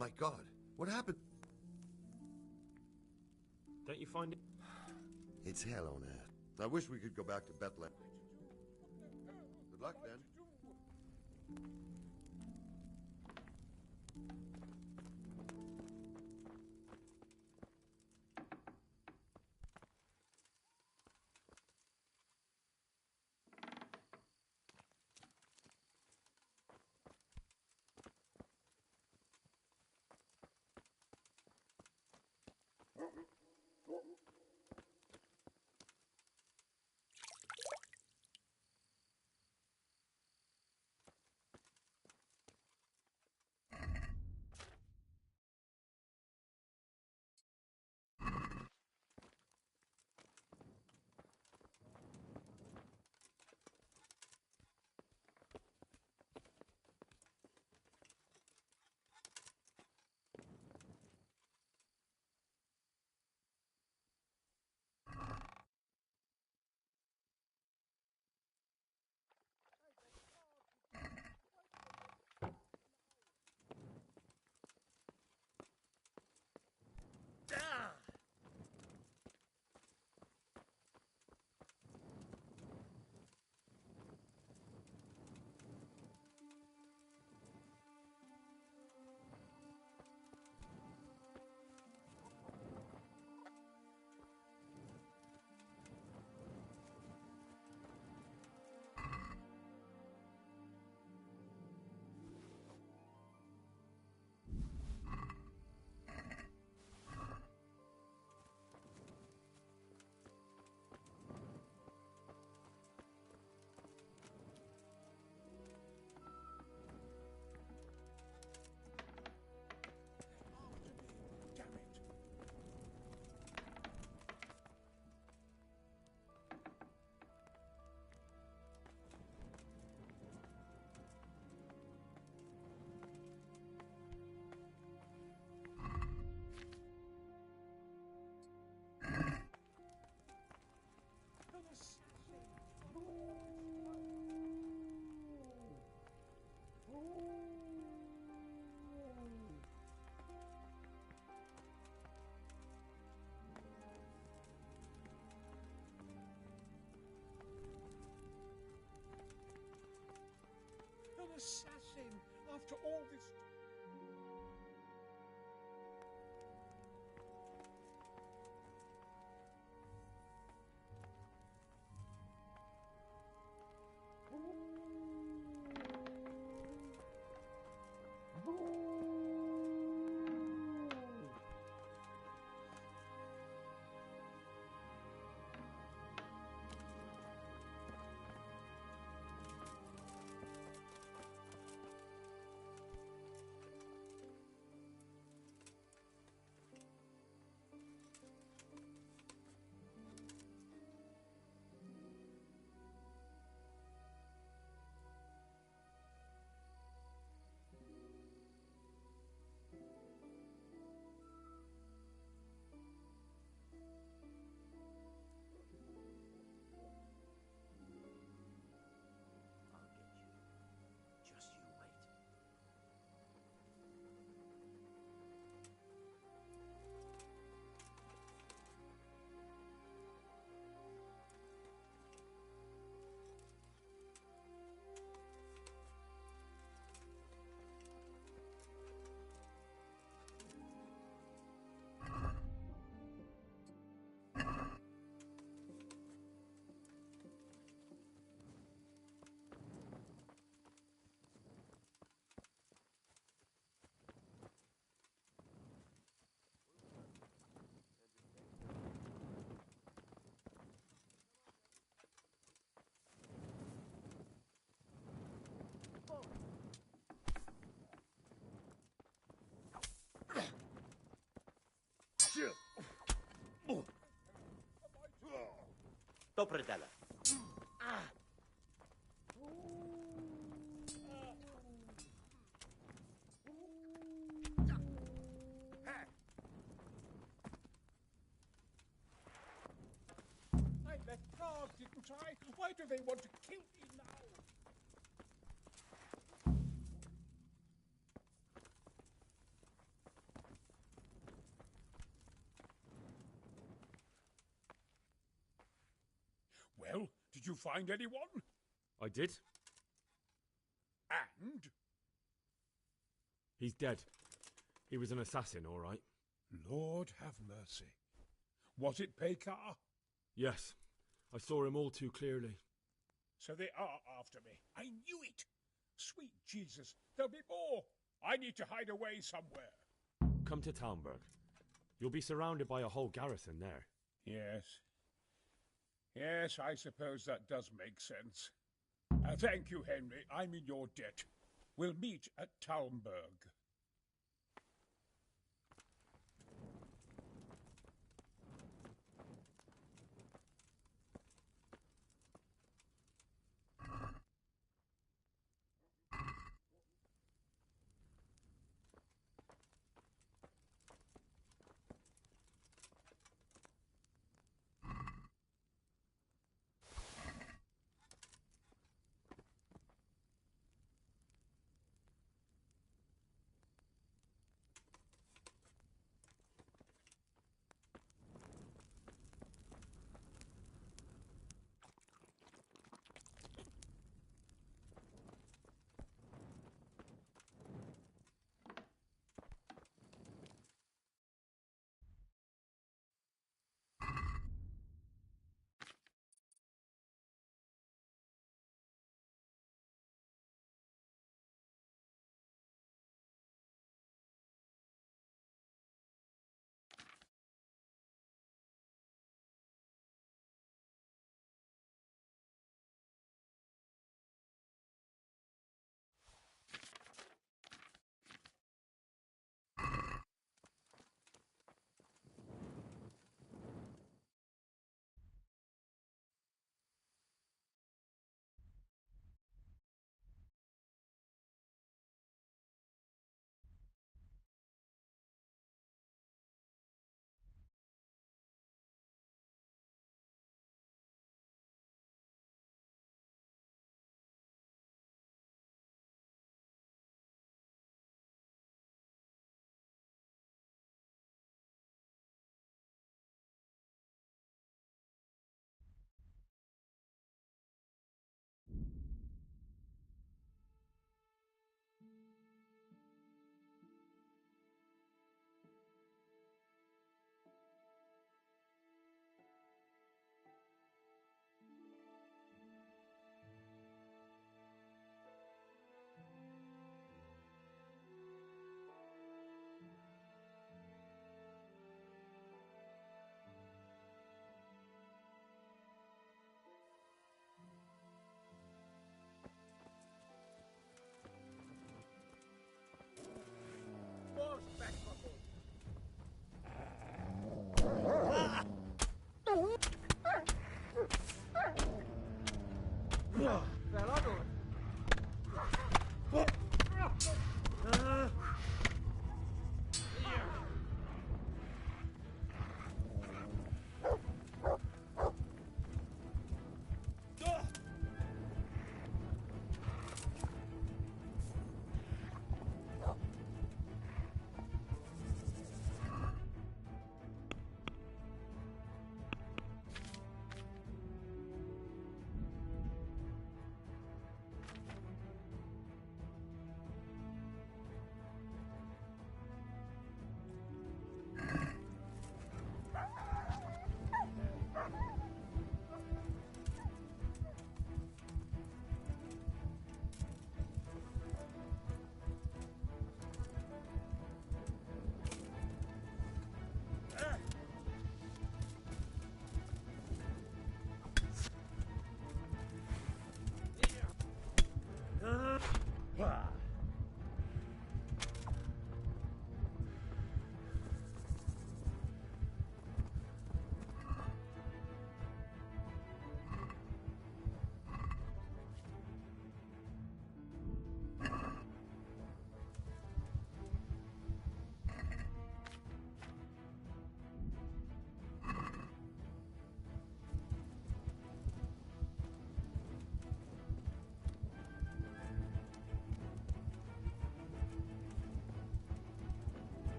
My God, what happened? Don't you find it? It's hell on earth. I wish we could go back to Bethlehem. Good luck, then. An assassin after all this. Dobre dala. I left cards, didn't I? Why do they want to kill me now? you find anyone? I did. And? He's dead. He was an assassin, all right. Lord have mercy. Was it Pekar? Yes. I saw him all too clearly. So they are after me. I knew it. Sweet Jesus, there'll be more. I need to hide away somewhere. Come to Talmberg. You'll be surrounded by a whole garrison there. Yes. Yes, I suppose that does make sense. Thank you, Henry. I'm in your debt. We'll meet at Talmberg.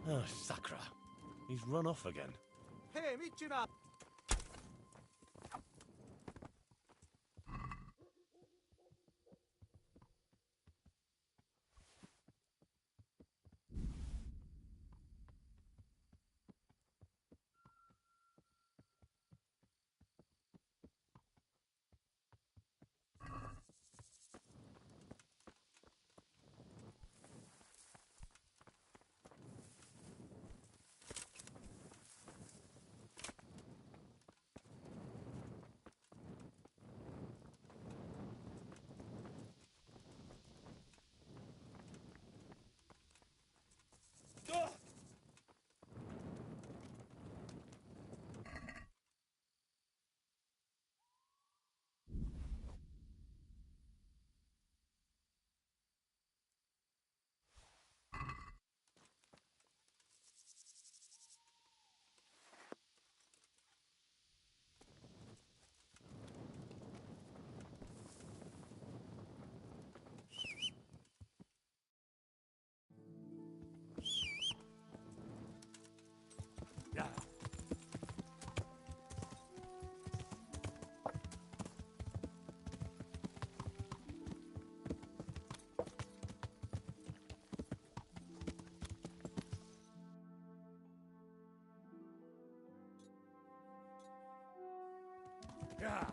Oh, Sakra. He's run off again. Hey, Michina! Yeah.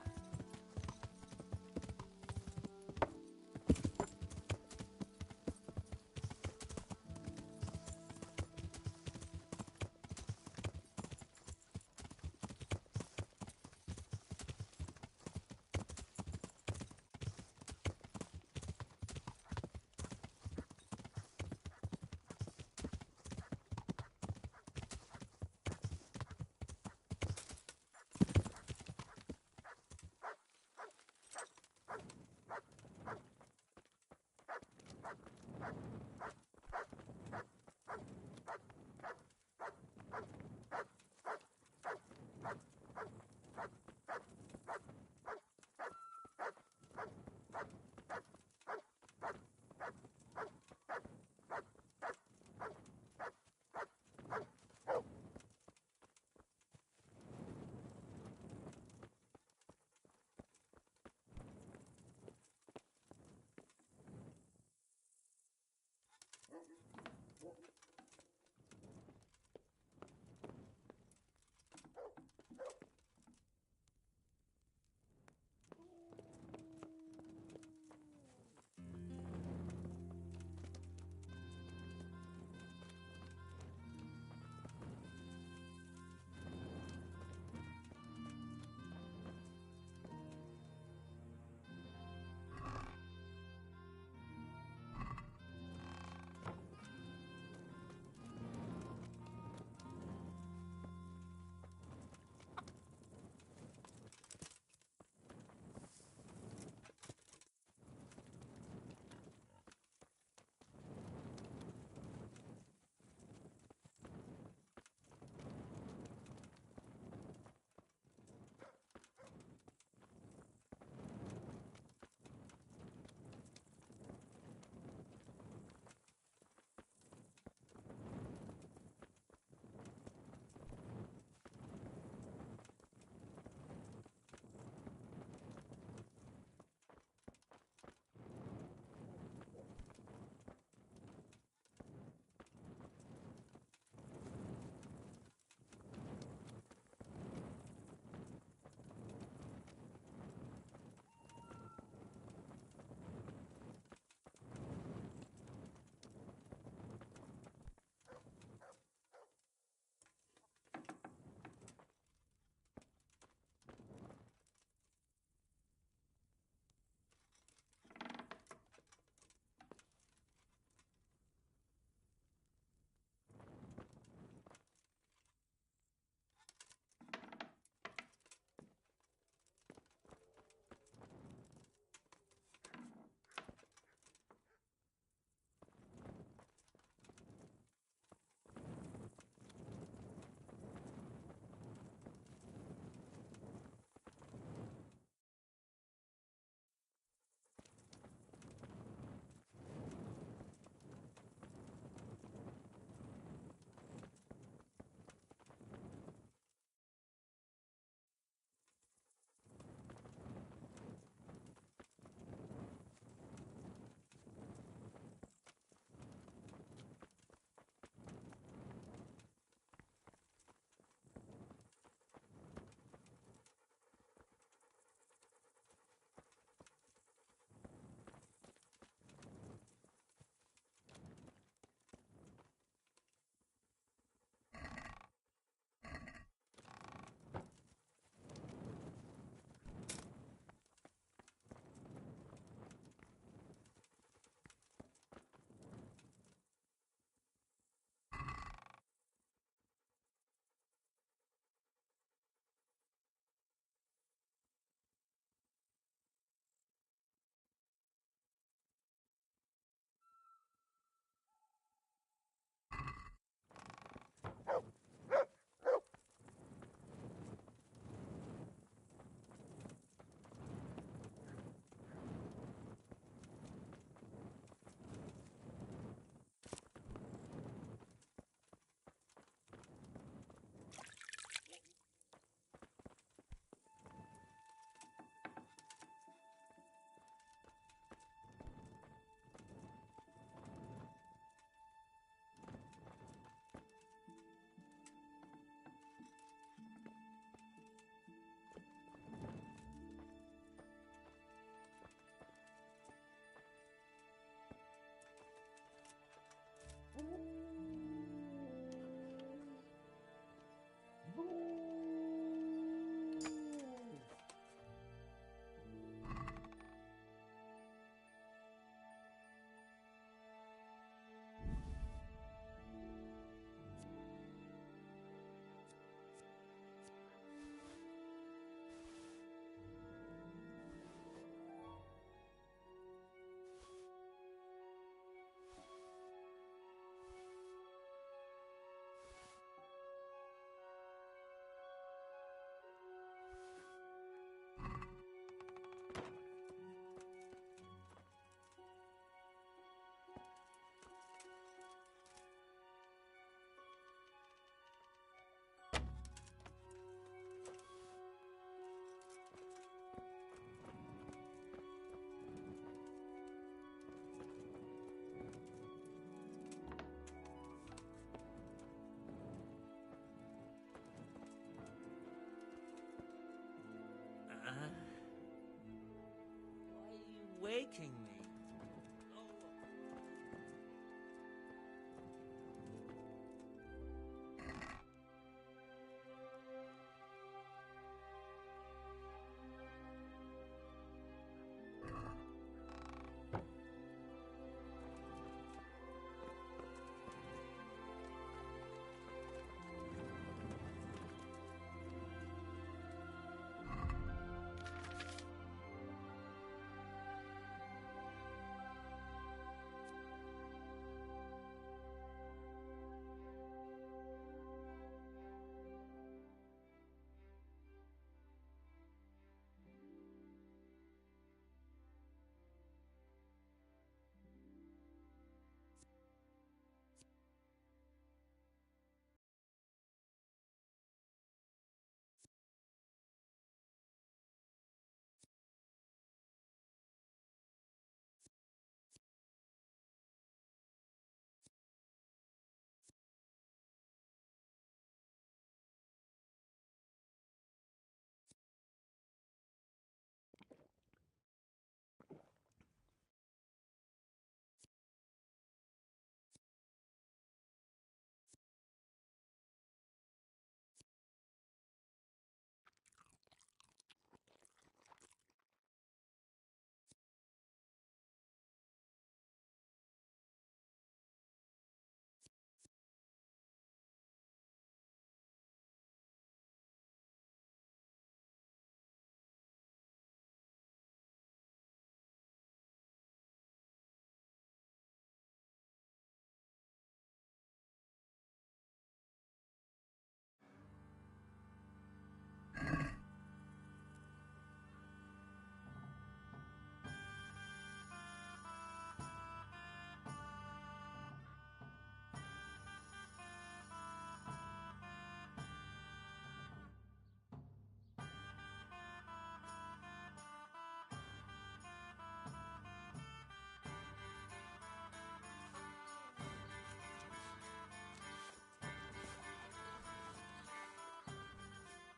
waking me.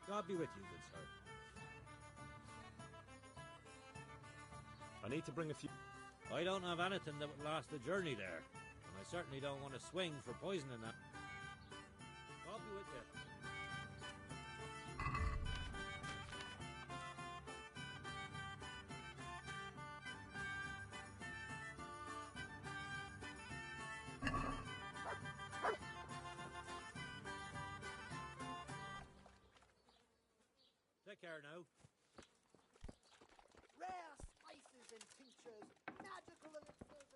God be with you, good sir. I need to bring a few... I don't have anything that would last the journey there, and I certainly don't want to swing for poisoning that. God be with you. Take care now. Rare spices and tinctures, magical elixirs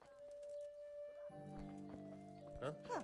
and Huh?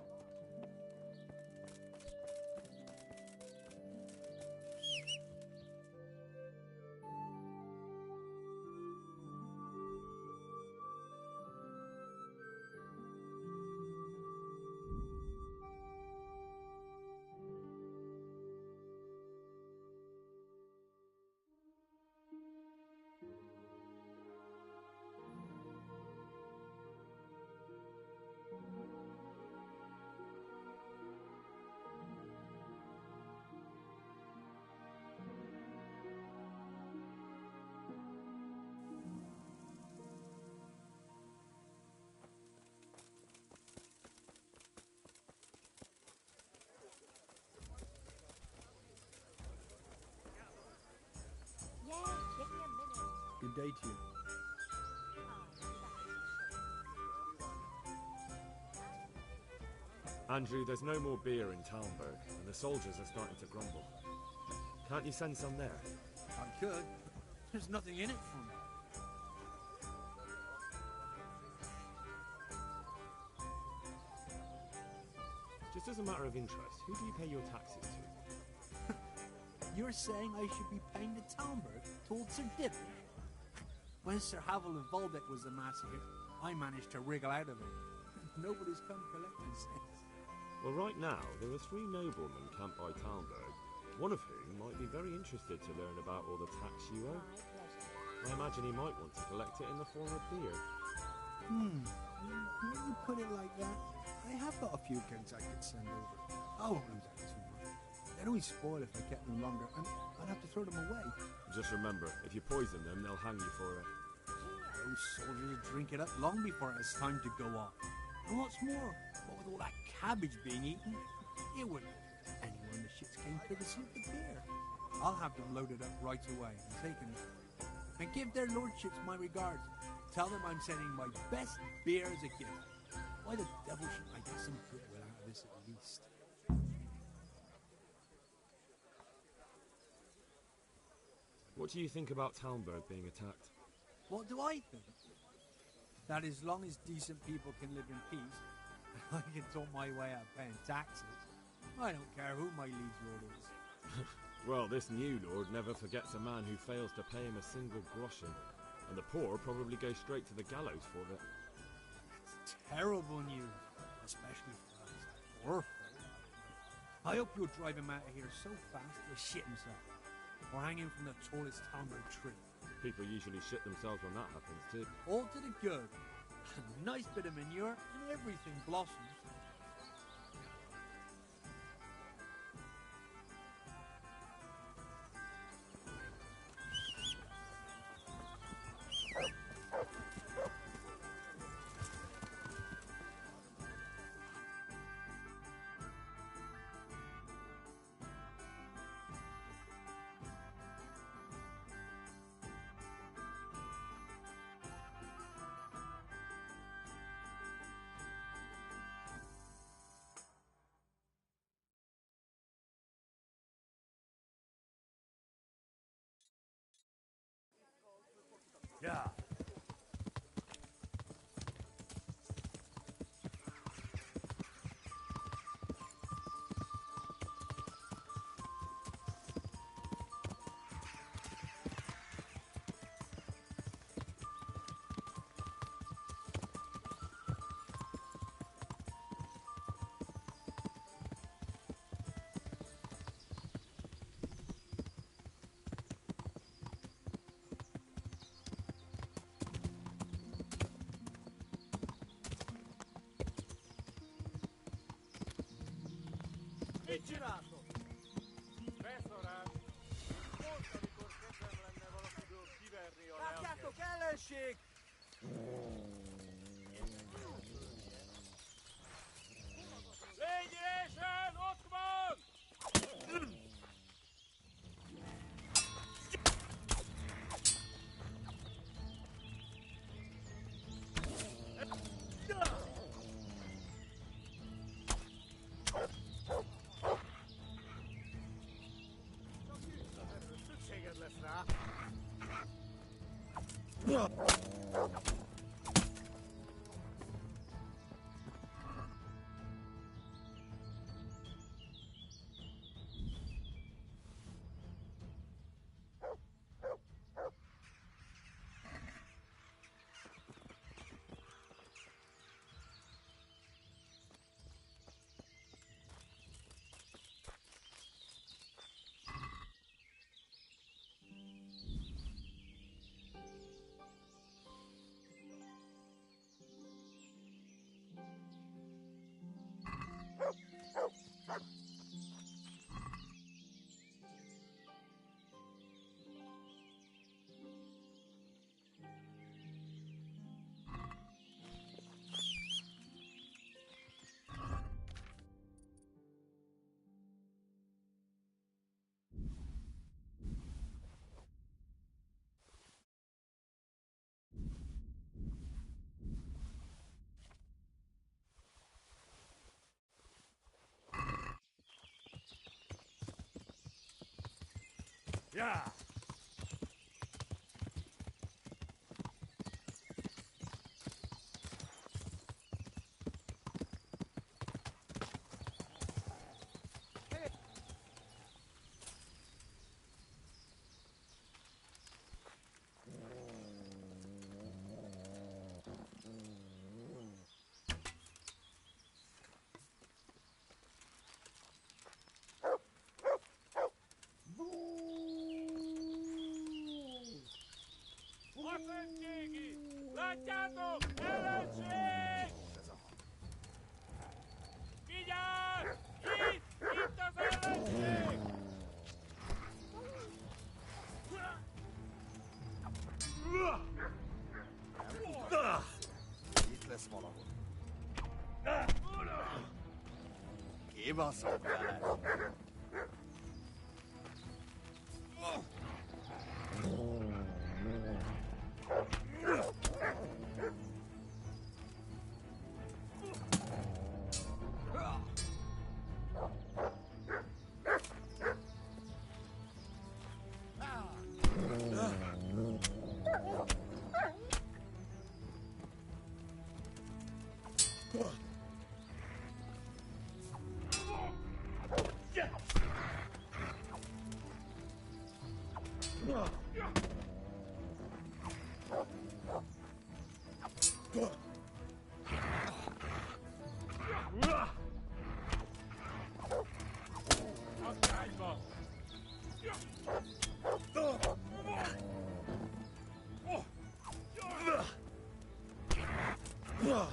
Good day to you. Andrew, there's no more beer in Talmberg, and the soldiers are starting to grumble. Can't you send some there? I could. There's nothing in it for me. Just as a matter of interest, who do you pay your taxes to? You're saying I should be paying the Talmberg to old Sir Divish? When Sir Havel of Volbeck was massacred, I managed to wriggle out of it. Nobody's come collecting since. Well, right now, there are 3 noblemen camped by Talmberg, one of whom might be very interested to learn about all the tax you owe. I imagine he might want to collect it in the form of beer. When you put it like that, I have got a few kegs I could send over. I won't lose out too much. They'd only spoil if I kept them longer, and I'd have to throw them away. Just remember, if you poison them, they'll hang you for it. Those soldiers will drink it up long before it has time to go off. And what's more, what with all that cabbage being eaten, it wouldn't hurt anyone the shits came courtesy of the beer. I'll have them loaded up right away and taken. And give their lordships my regards. Tell them I'm sending my best beer as a gift. Why the devil shouldn't I get some goodwill out of this at least? What do you think about Talmberg being attacked? What do I think? That as long as decent people can live in peace, I can talk my way out of paying taxes. I don't care who my liege lord is. Well, this new lord never forgets a man who fails to pay him a single groschen, and the poor probably go straight to the gallows for it. It's terrible news, especially for us, poor folk. I hope you'll drive him out of here so fast he'll shit himself, or hang him from the tallest Talmberg tree. People usually shit themselves when that happens too. All to the good. A nice bit of manure and everything blossoms. Yeah. Girato! Restoran! Molto di cortezza prendevano più diverni o Cacchiato, Kellershik! Radiation! Osman! Yeah. Lanciato! Electric! Via! Hit! Hit the electric! Give us a that. Yeah.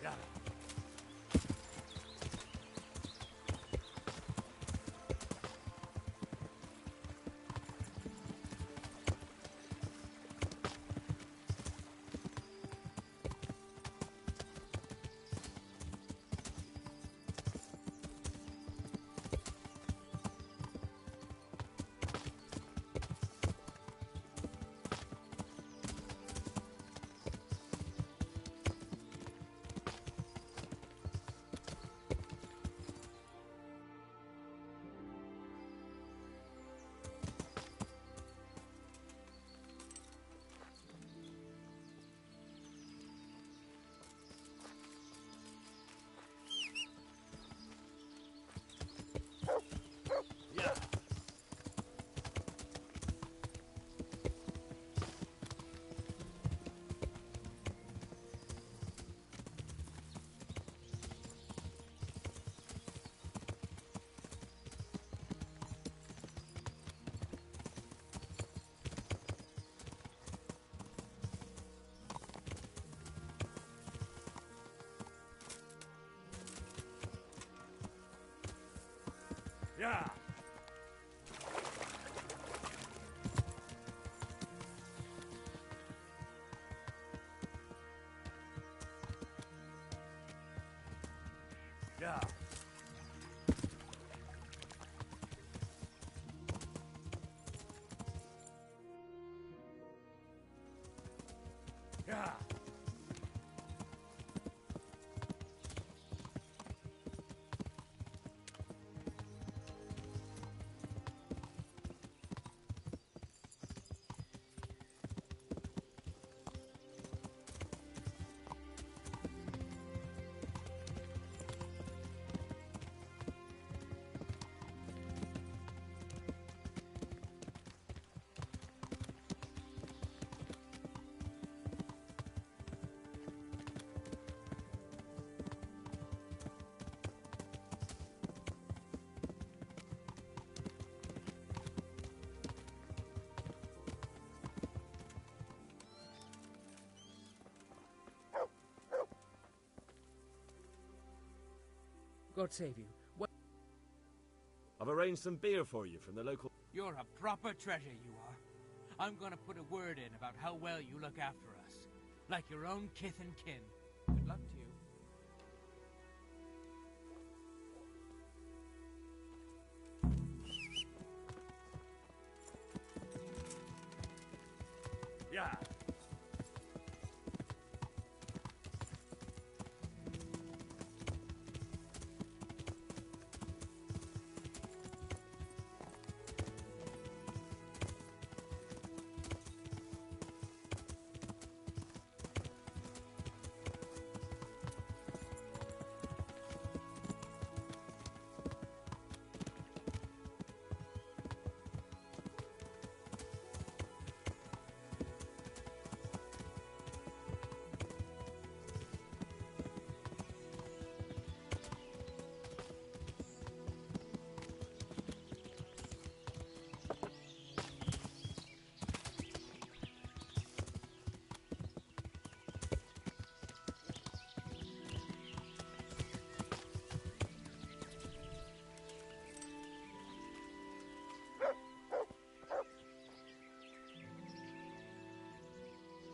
Yeah. Yeah. Yeah. Yeah. God save you. What? I've arranged some beer for you from the local... You're a proper treasure, you are. I'm gonna put a word in about how well you look after us. Like your own kith and kin. Good luck to you. Yeah.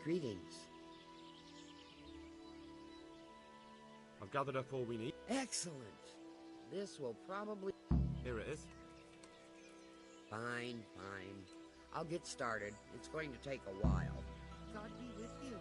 Greetings. I've gathered up all we need. Excellent. This will probably... Here it is. Fine, fine. I'll get started. It's going to take a while. God be with you.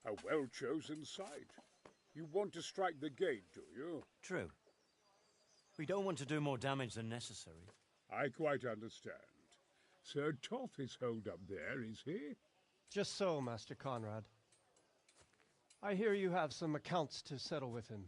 A well-chosen site. You want to strike the gate, do you? True. We don't want to do more damage than necessary. I quite understand. Sir Toth is holed up there, is he? Just so, Master Conrad. I hear you have some accounts to settle with him.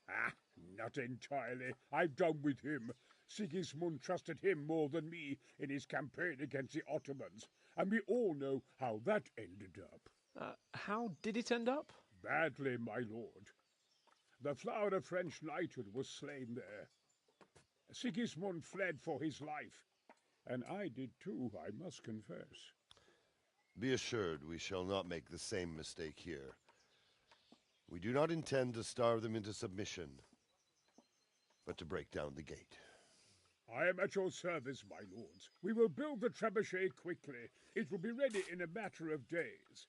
Ah, not entirely. I've done with him. Sigismund trusted him more than me in his campaign against the Ottomans, and we all know how that ended up. How did it end up? Badly, my lord. The flower of French knighthood was slain there. Sigismund fled for his life, and I did too, I must confess. Be assured we shall not make the same mistake here. We do not intend to starve them into submission, but to break down the gate. I am at your service, my lords. We will build the trebuchet quickly. It will be ready in a matter of days.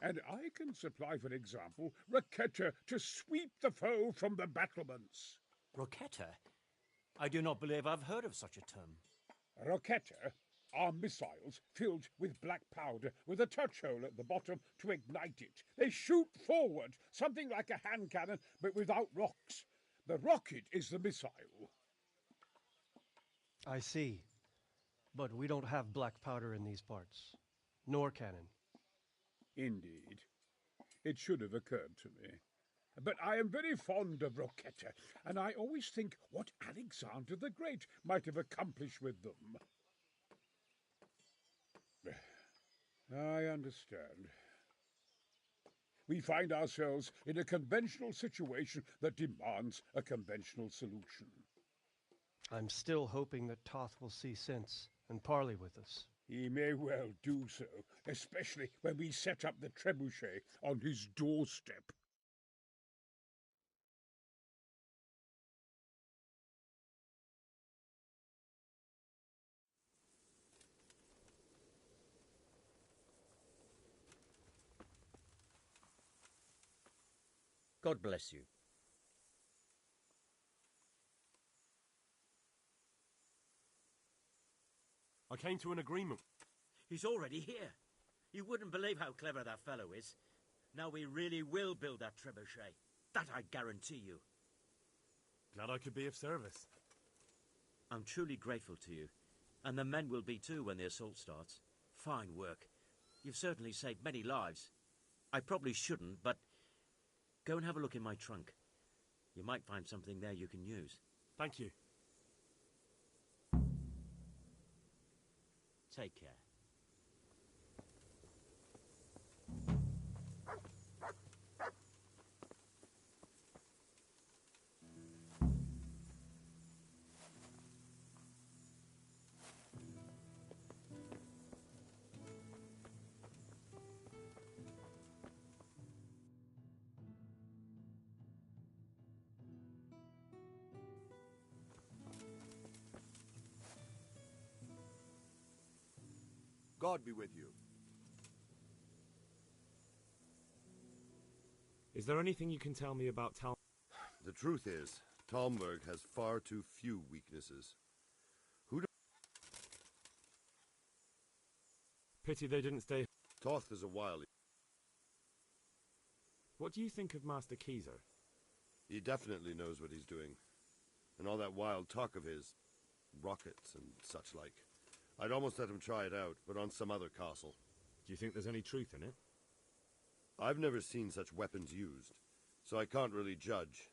And I can supply, for example, Roquetta to sweep the foe from the battlements. Roquetta? I do not believe I've heard of such a term. Roquetta are missiles filled with black powder with a touch hole at the bottom to ignite it. They shoot forward, something like a hand cannon, but without rocks. The rocket is the missile. I see. But we don't have black powder in these parts. Nor cannon. Indeed. It should have occurred to me. But I am very fond of Roquetta, and I always think what Alexander the Great might have accomplished with them. I understand. We find ourselves in a conventional situation that demands a conventional solution. I'm still hoping that Toth will see sense and parley with us. He may well do so, especially when we set up the trebuchet on his doorstep. God bless you. I came to an agreement. He's already here. You wouldn't believe how clever that fellow is. Now we really will build that trebuchet. That I guarantee you. Glad I could be of service. I'm truly grateful to you. And the men will be too when the assault starts. Fine work. You've certainly saved many lives. I probably shouldn't, but go and have a look in my trunk. You might find something there you can use. Thank you. Take care. God be with you. Is there anything you can tell me about Tal? The truth is, Talmberg has far too few weaknesses. Pity they didn't stay. Toth is a wily. What do you think of Master Keyser? He definitely knows what he's doing. And all that wild talk of his, rockets and such like. I'd almost let him try it out, but on some other castle. Do you think there's any truth in it? I've never seen such weapons used, so I can't really judge.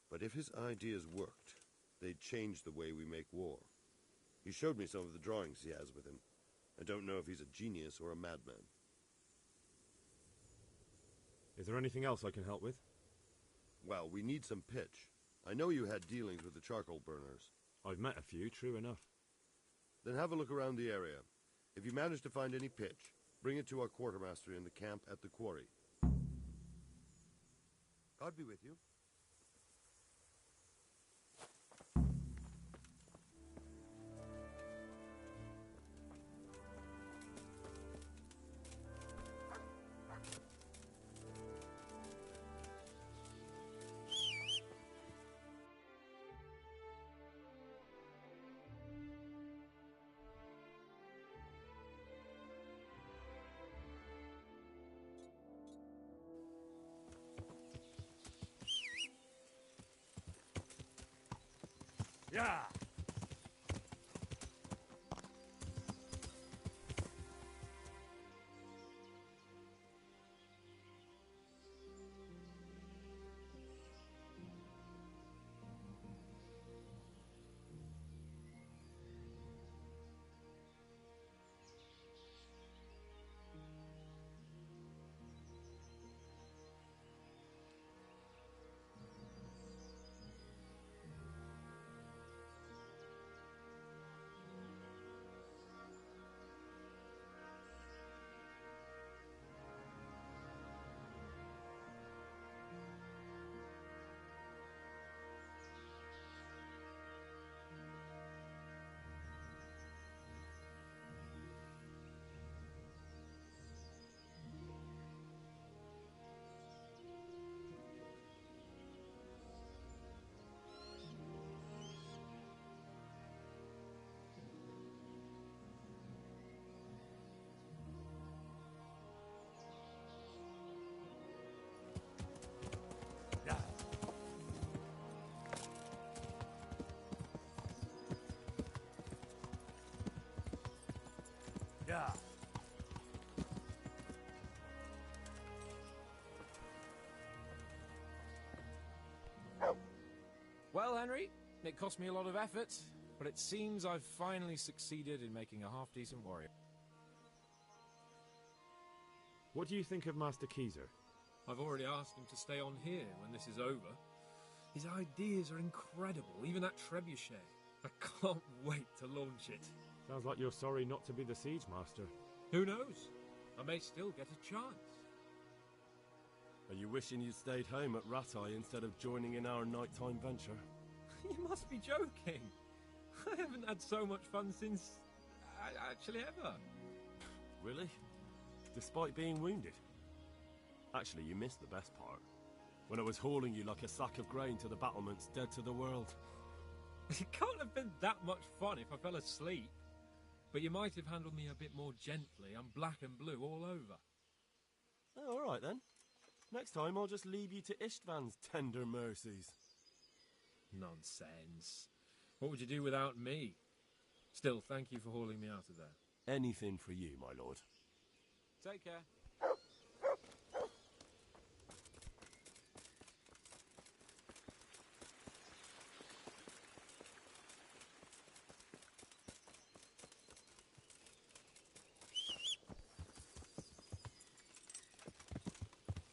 But if his ideas worked, they'd change the way we make war. He showed me some of the drawings he has with him. I don't know if he's a genius or a madman. Is there anything else I can help with? Well, we need some pitch. I know you had dealings with the charcoal burners. I've met a few, true enough. Then have a look around the area. If you manage to find any pitch, bring it to our quartermaster in the camp at the quarry. God be with you. Yeah. Yeah. Well, Henry, it cost me a lot of effort, but it seems I've finally succeeded in making a half-decent warrior. What do you think of Master Keezer? I've already asked him to stay on here when this is over. His ideas are incredible, even that trebuchet. I can't wait to launch it. Sounds like you're sorry not to be the Siege Master. Who knows? I may still get a chance. Are you wishing you'd stayed home at Rattay instead of joining in our nighttime venture? You must be joking. I haven't had so much fun since... actually ever. Really? Despite being wounded? Actually, you missed the best part. When I was hauling you like a sack of grain to the battlements dead to the world. It can't have been that much fun if I fell asleep. But you might have handled me a bit more gently. I'm black and blue all over. Oh, all right then. Next time I'll just leave you to Istvan's tender mercies. Nonsense. What would you do without me? Still, thank you for hauling me out of there. Anything for you, my lord. Take care.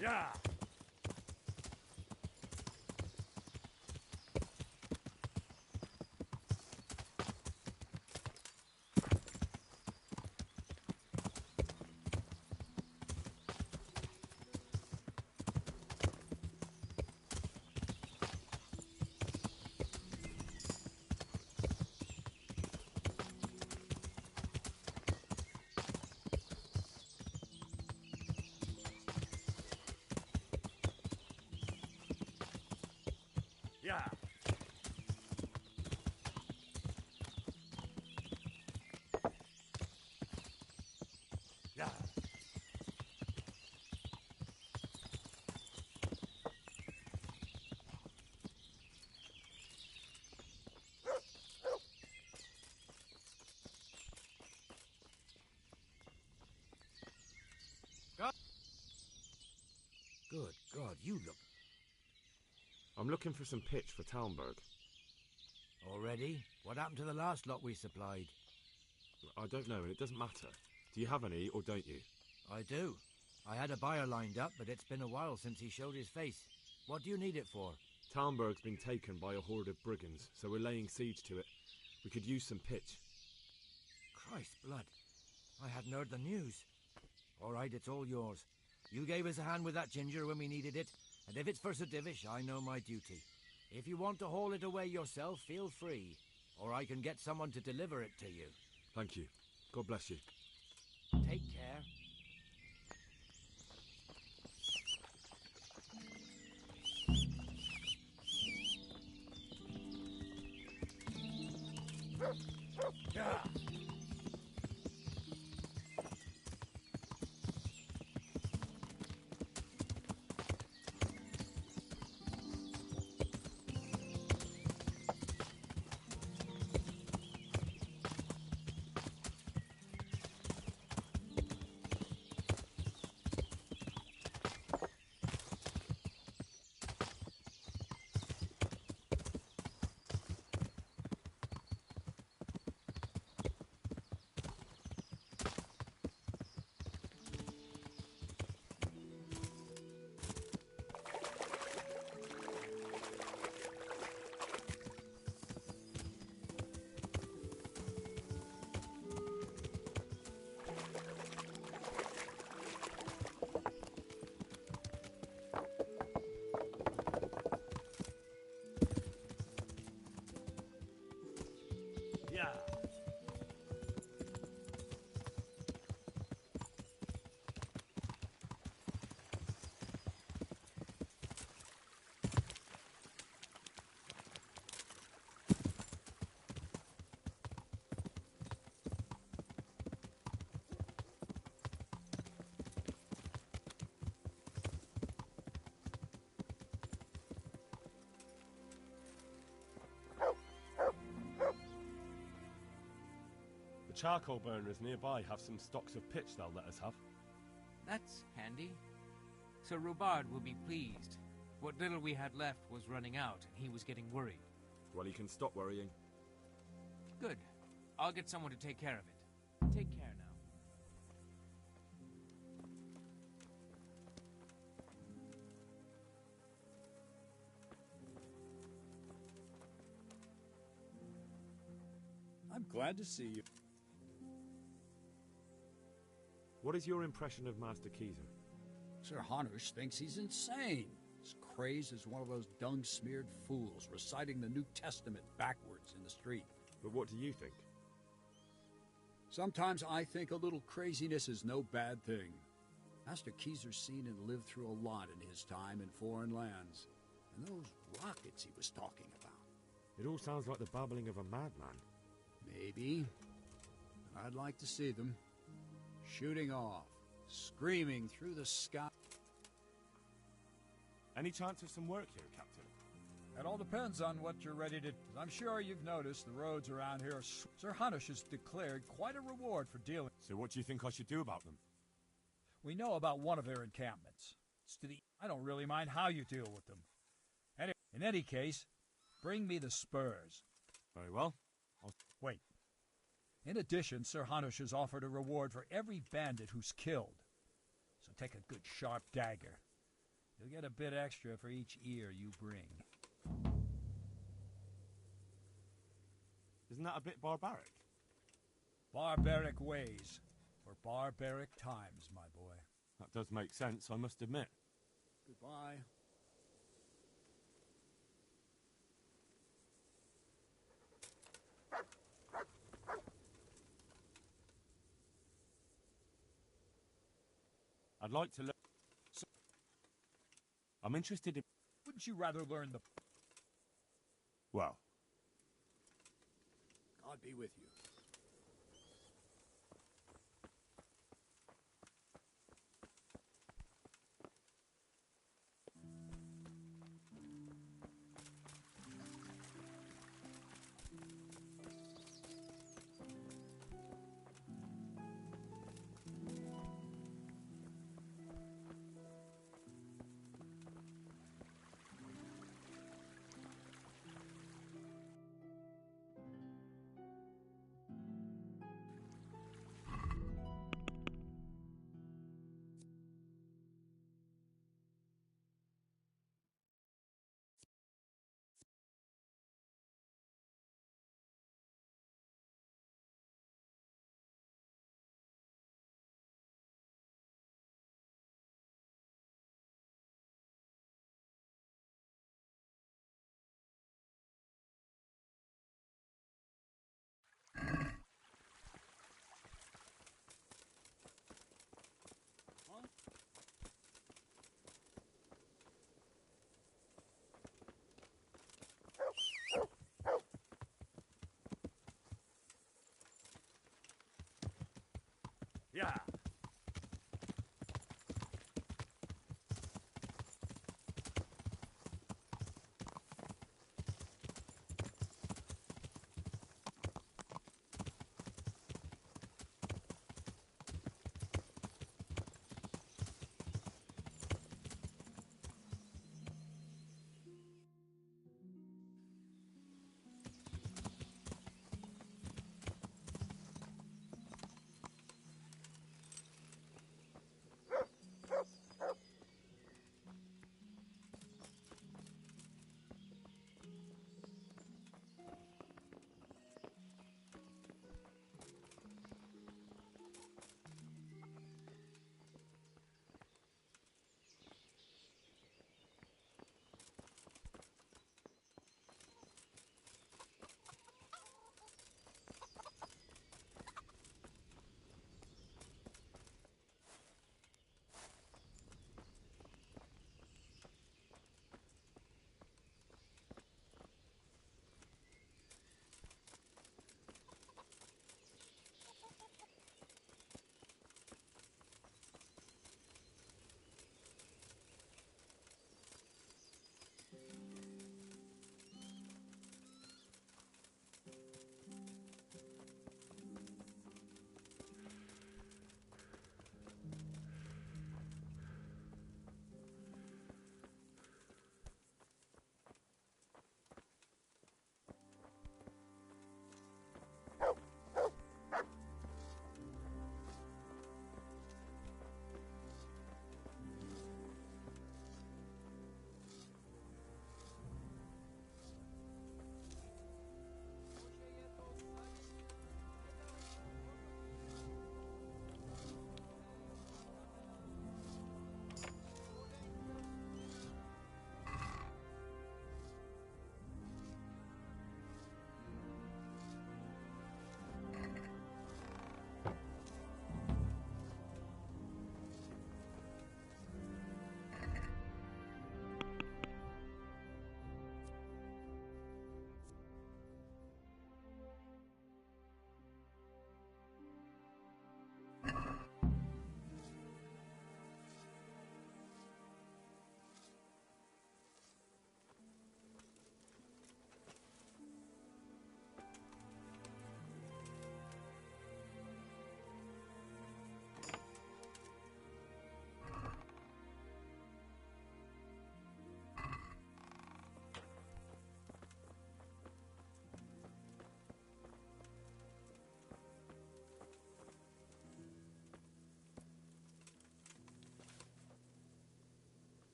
Yeah. Yeah. Yeah. Good God, you look... I'm looking for some pitch for Talmberg. Already? What happened to the last lot we supplied? I don't know, and it doesn't matter. Do you have any, or don't you? I do. I had a buyer lined up, but it's been a while since he showed his face. What do you need it for? Talmberg's been taken by a horde of brigands, so we're laying siege to it. We could use some pitch. Christ's blood. I hadn't heard the news. All right, it's all yours. You gave us a hand with that ginger when we needed it, and if it's for Sir Divish, I know my duty. If you want to haul it away yourself, feel free, or I can get someone to deliver it to you. Thank you. God bless you. Take care. Yeah. Yeah. The charcoal burners nearby have some stocks of pitch they'll let us have. That's handy. So Robard will be pleased. What little we had left was running out, and he was getting worried. Well, he can stop worrying. Good. I'll get someone to take care of it. Take care now. I'm glad to see you. What is your impression of Master Keezer? Sir Hanush thinks he's insane. As crazed as one of those dung-smeared fools reciting the New Testament backwards in the street. But what do you think? Sometimes I think a little craziness is no bad thing. Master Keezer's seen and lived through a lot in his time in foreign lands. And those rockets he was talking about. It all sounds like the babbling of a madman. Maybe. I'd like to see them. Shooting off. Screaming through the sky. Any chance of some work here, Captain? It all depends on what you're ready to... I'm sure you've noticed the roads around here are... Sir Hanush has declared quite a reward for dealing... So what do you think I should do about them? We know about one of their encampments. It's to the... I don't really mind how you deal with them. Anyway, in any case, bring me the spurs. Very well. Wait. In addition, Sir Hanush has offered a reward for every bandit who's killed. So take a good sharp dagger. You'll get a bit extra for each ear you bring. Isn't that a bit barbaric? Barbaric ways for barbaric times, my boy. That does make sense, I must admit. Goodbye. I'd like to learn... I'm interested in... Wouldn't you rather learn the... Well... God be with you.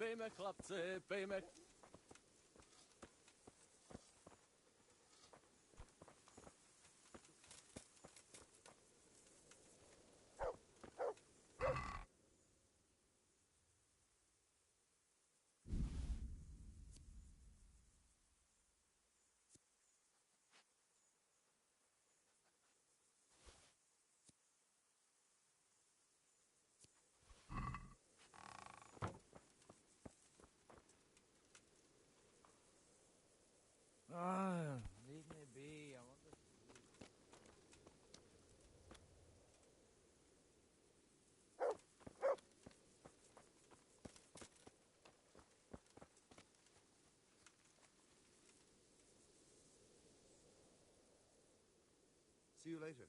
be me klapse, be me. Ah, leave me be. I want to sleep. See you later.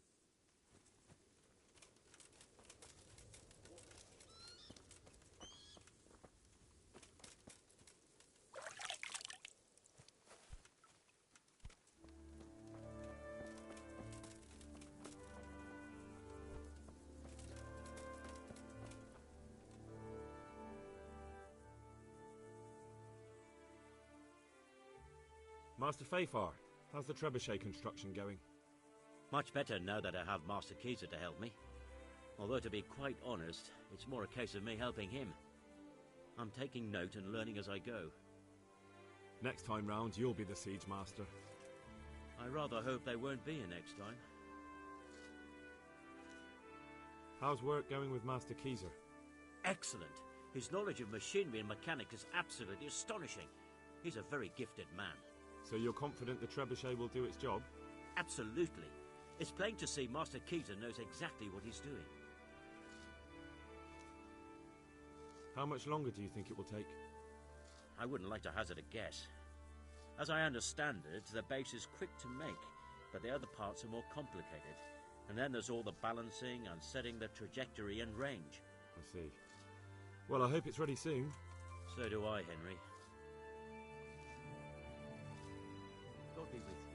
Master Fafar, how's the trebuchet construction going? Much better now that I have Master Keezer to help me. Although, to be quite honest, it's more a case of me helping him. I'm taking note and learning as I go. Next time round, you'll be the siege master. I rather hope there won't be a next time. How's work going with Master Keezer? Excellent. His knowledge of machinery and mechanics is absolutely astonishing. He's a very gifted man. So you're confident the trebuchet will do its job? Absolutely. It's plain to see Master Keezer knows exactly what he's doing. How much longer do you think it will take? I wouldn't like to hazard a guess. As I understand it, the base is quick to make, but the other parts are more complicated. And then there's all the balancing and setting the trajectory and range. I see. Well, I hope it's ready soon. So do I, Henry. God be with you.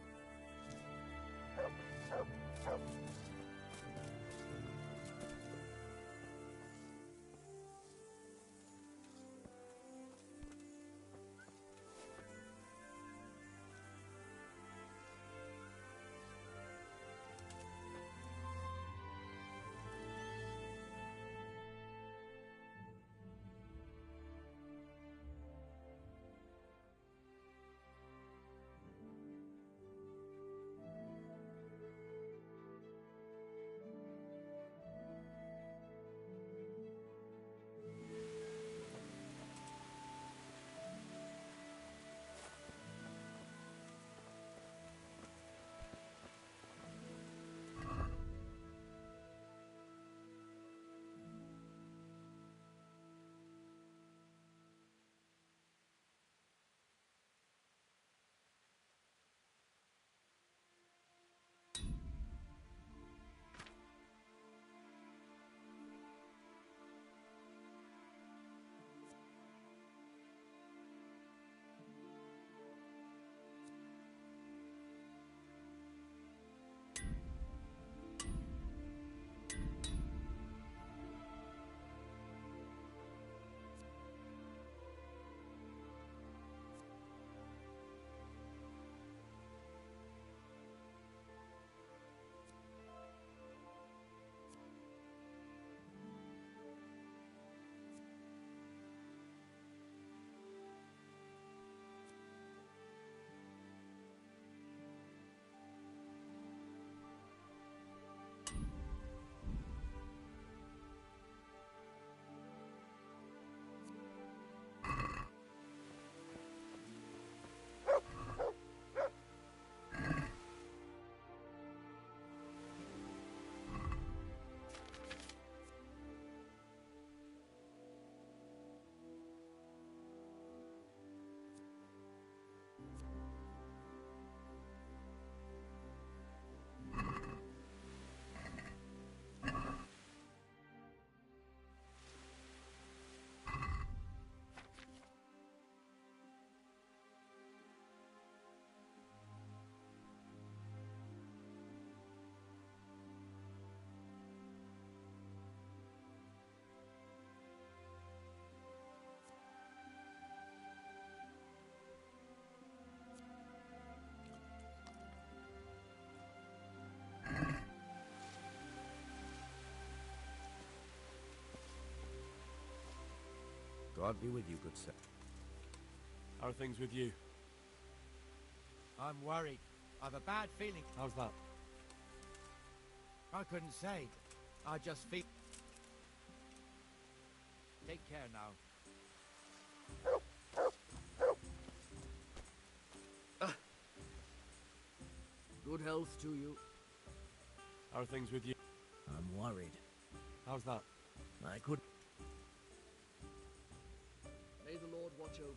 God be with you, good sir. How are things with you? I'm worried. I've a bad feeling. How's that? I couldn't say. I just feel... Take care now. Good health to you. How are things with you? I'm worried. How's that? I could... May the Lord watch over you.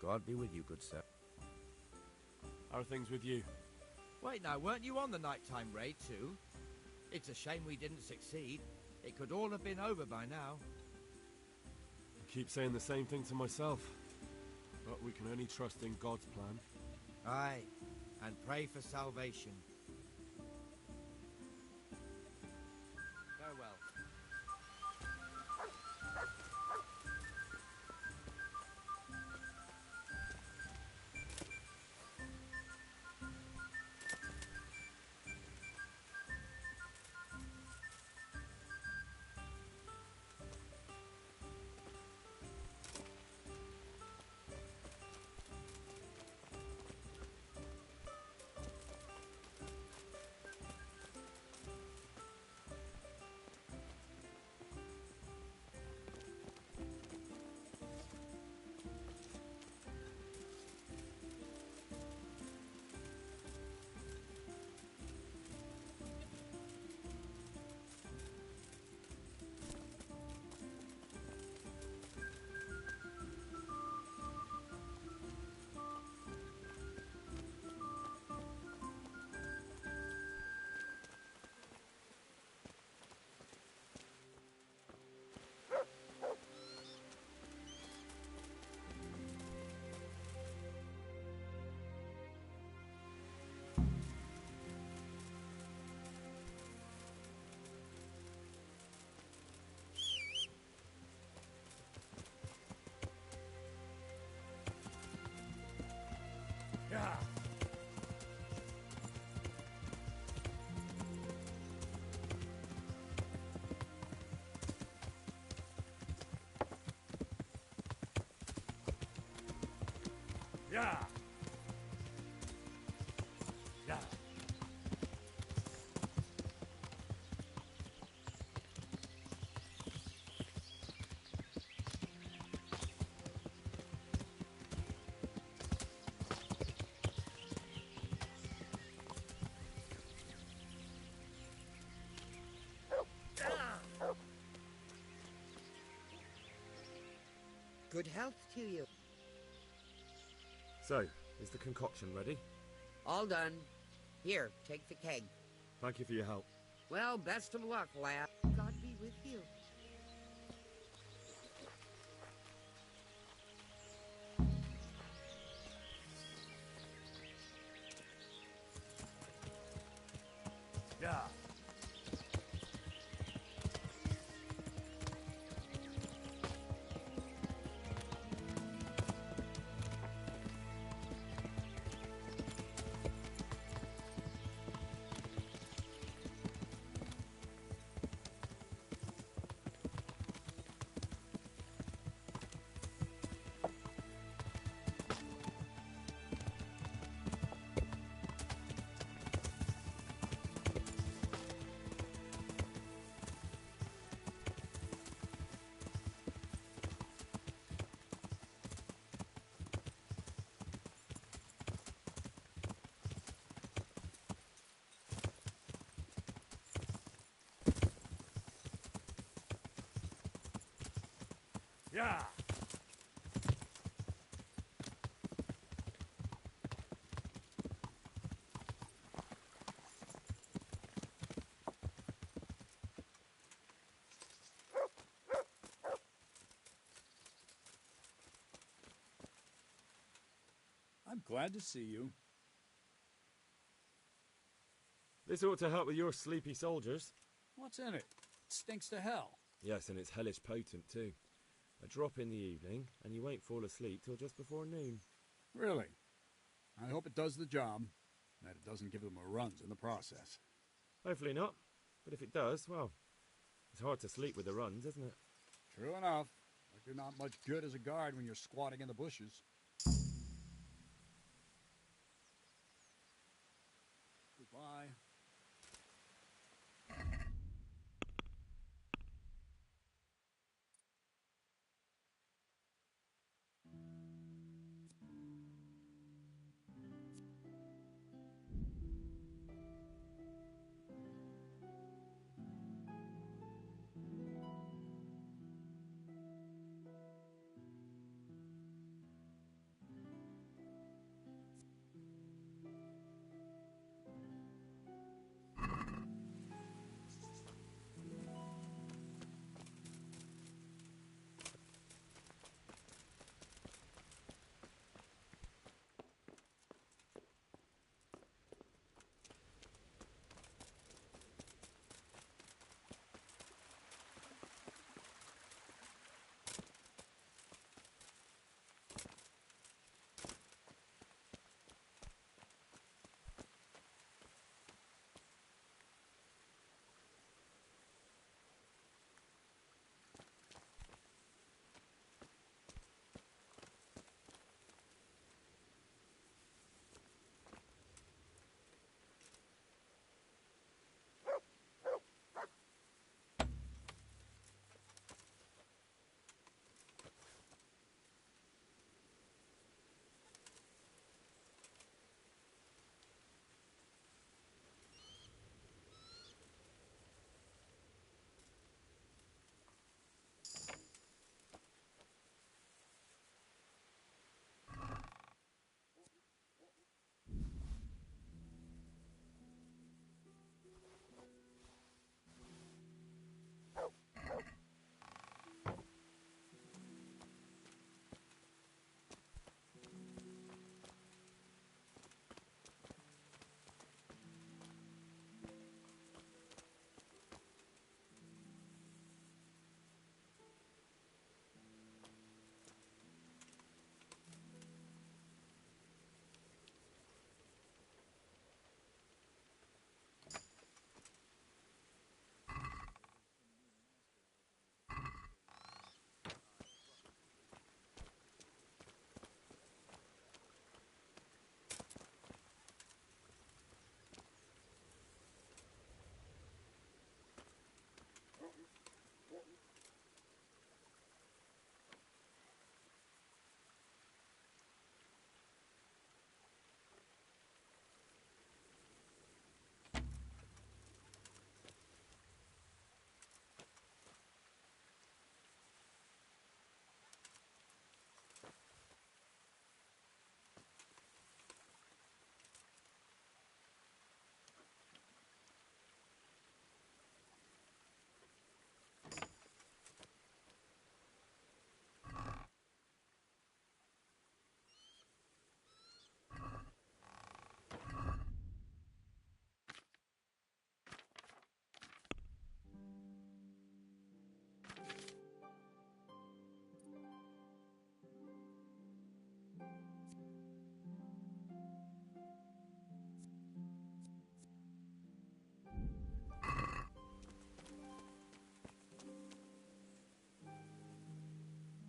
God be with you, good sir. How are things with you? Wait now, weren't you on the nighttime raid too? It's a shame we didn't succeed. It could all have been over by now. I keep saying the same thing to myself. But we can only trust in God's plan. Aye, and pray for salvation. Farewell. Yeah. Yeah. Good health to you. So, is the concoction ready? All done. Here, take the keg. Thank you for your help. Well, best of luck, lad. God be with you. Yeah. Yeah. I'm glad to see you. This ought to help with your sleepy soldiers. What's in it? It stinks to hell. Yes, and it's hellish potent too. A drop in the evening, and you won't fall asleep till just before noon. Really? I hope it does the job, and that it doesn't give them a runs in the process. Hopefully not. But if it does, well, it's hard to sleep with the runs, isn't it? True enough. But you're not much good as a guard when you're squatting in the bushes. Goodbye.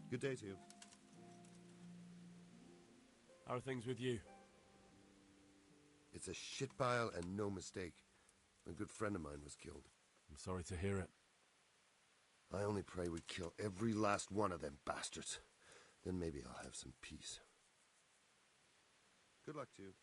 Good day to you. How are things with you? It's a shit pile and no mistake. A good friend of mine was killed. I'm sorry to hear it. I only pray we kill every last one of them bastards. Then maybe I'll have some peace. Good luck to you.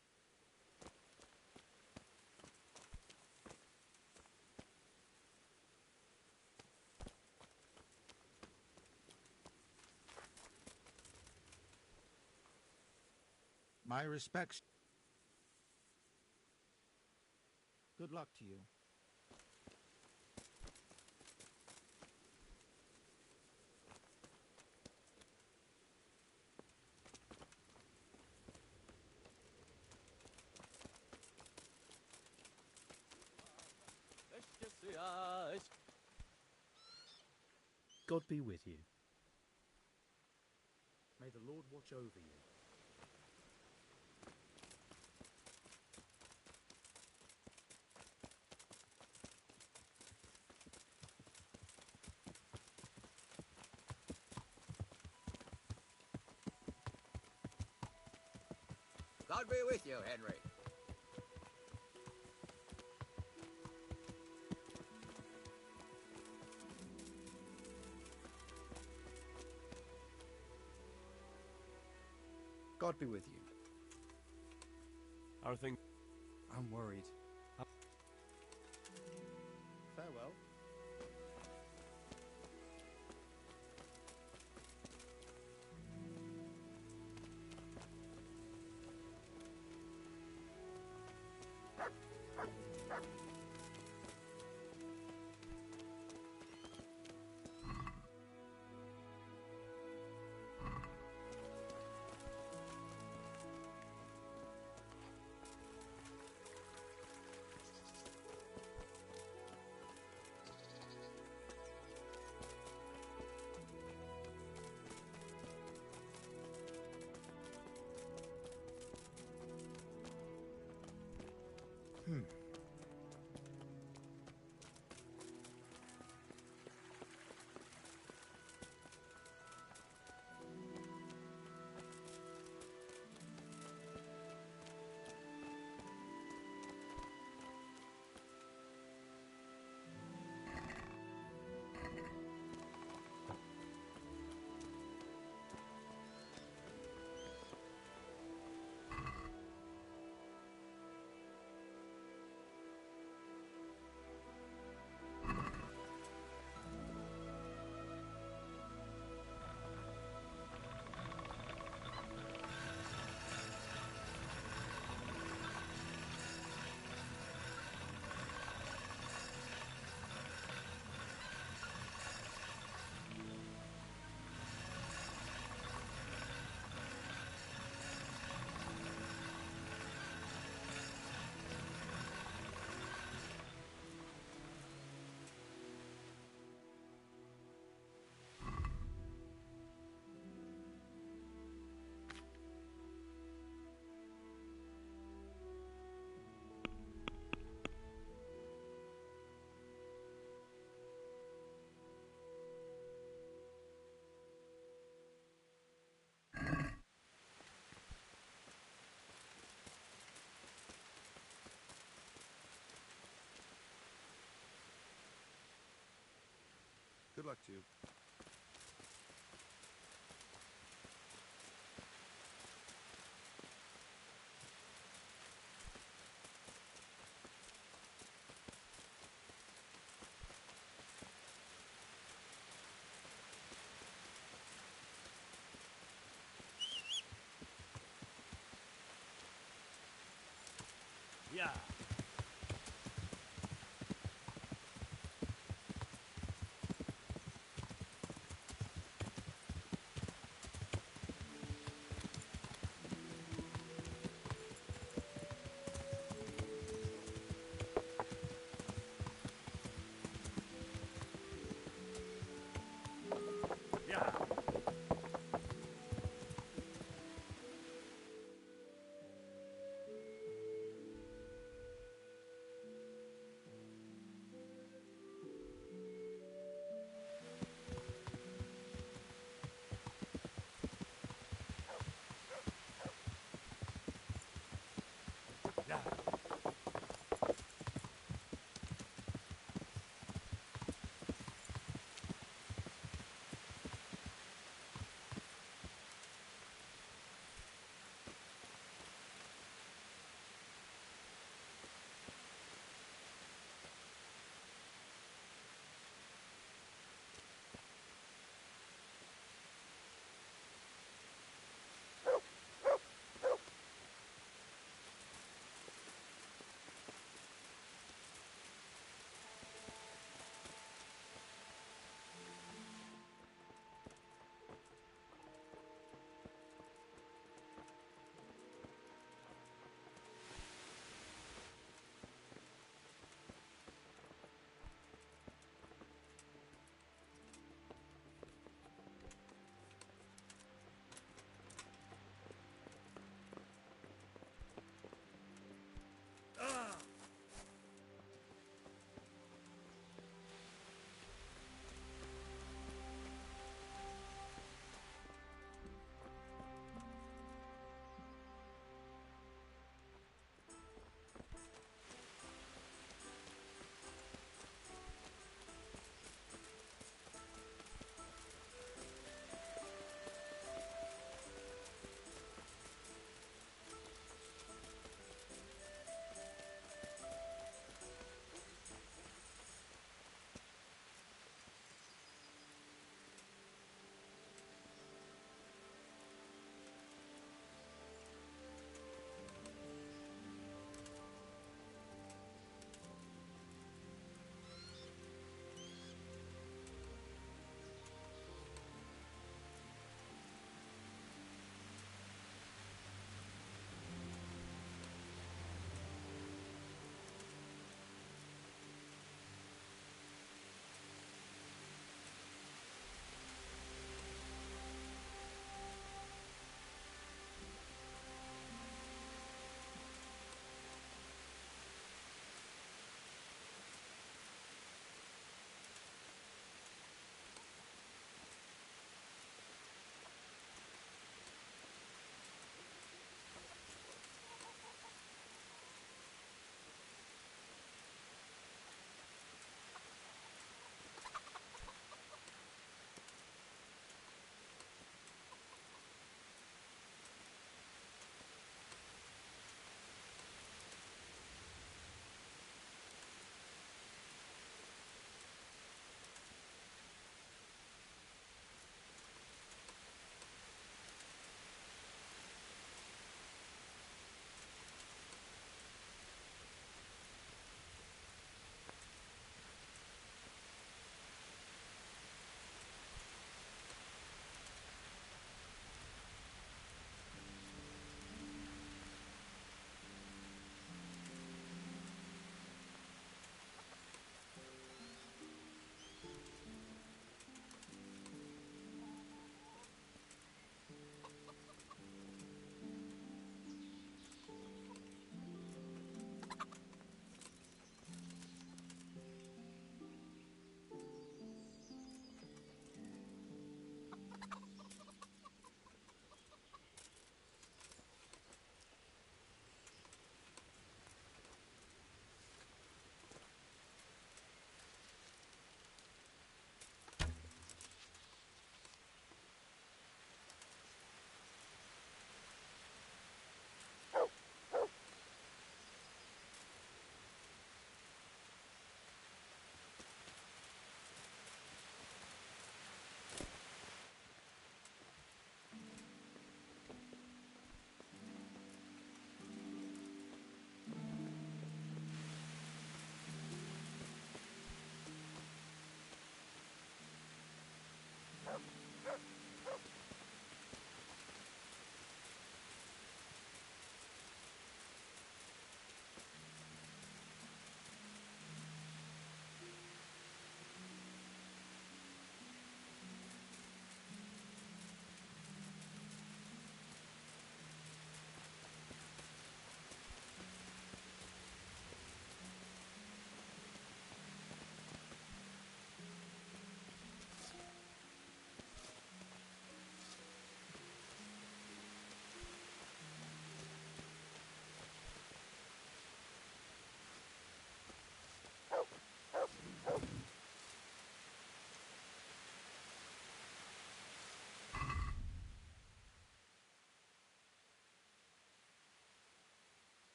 My respects. Good luck to you. God be with you. May the Lord watch over you. God be with you, Henry. God be with you. How are things? I'm worried. Farewell. Good luck to you. Yeah.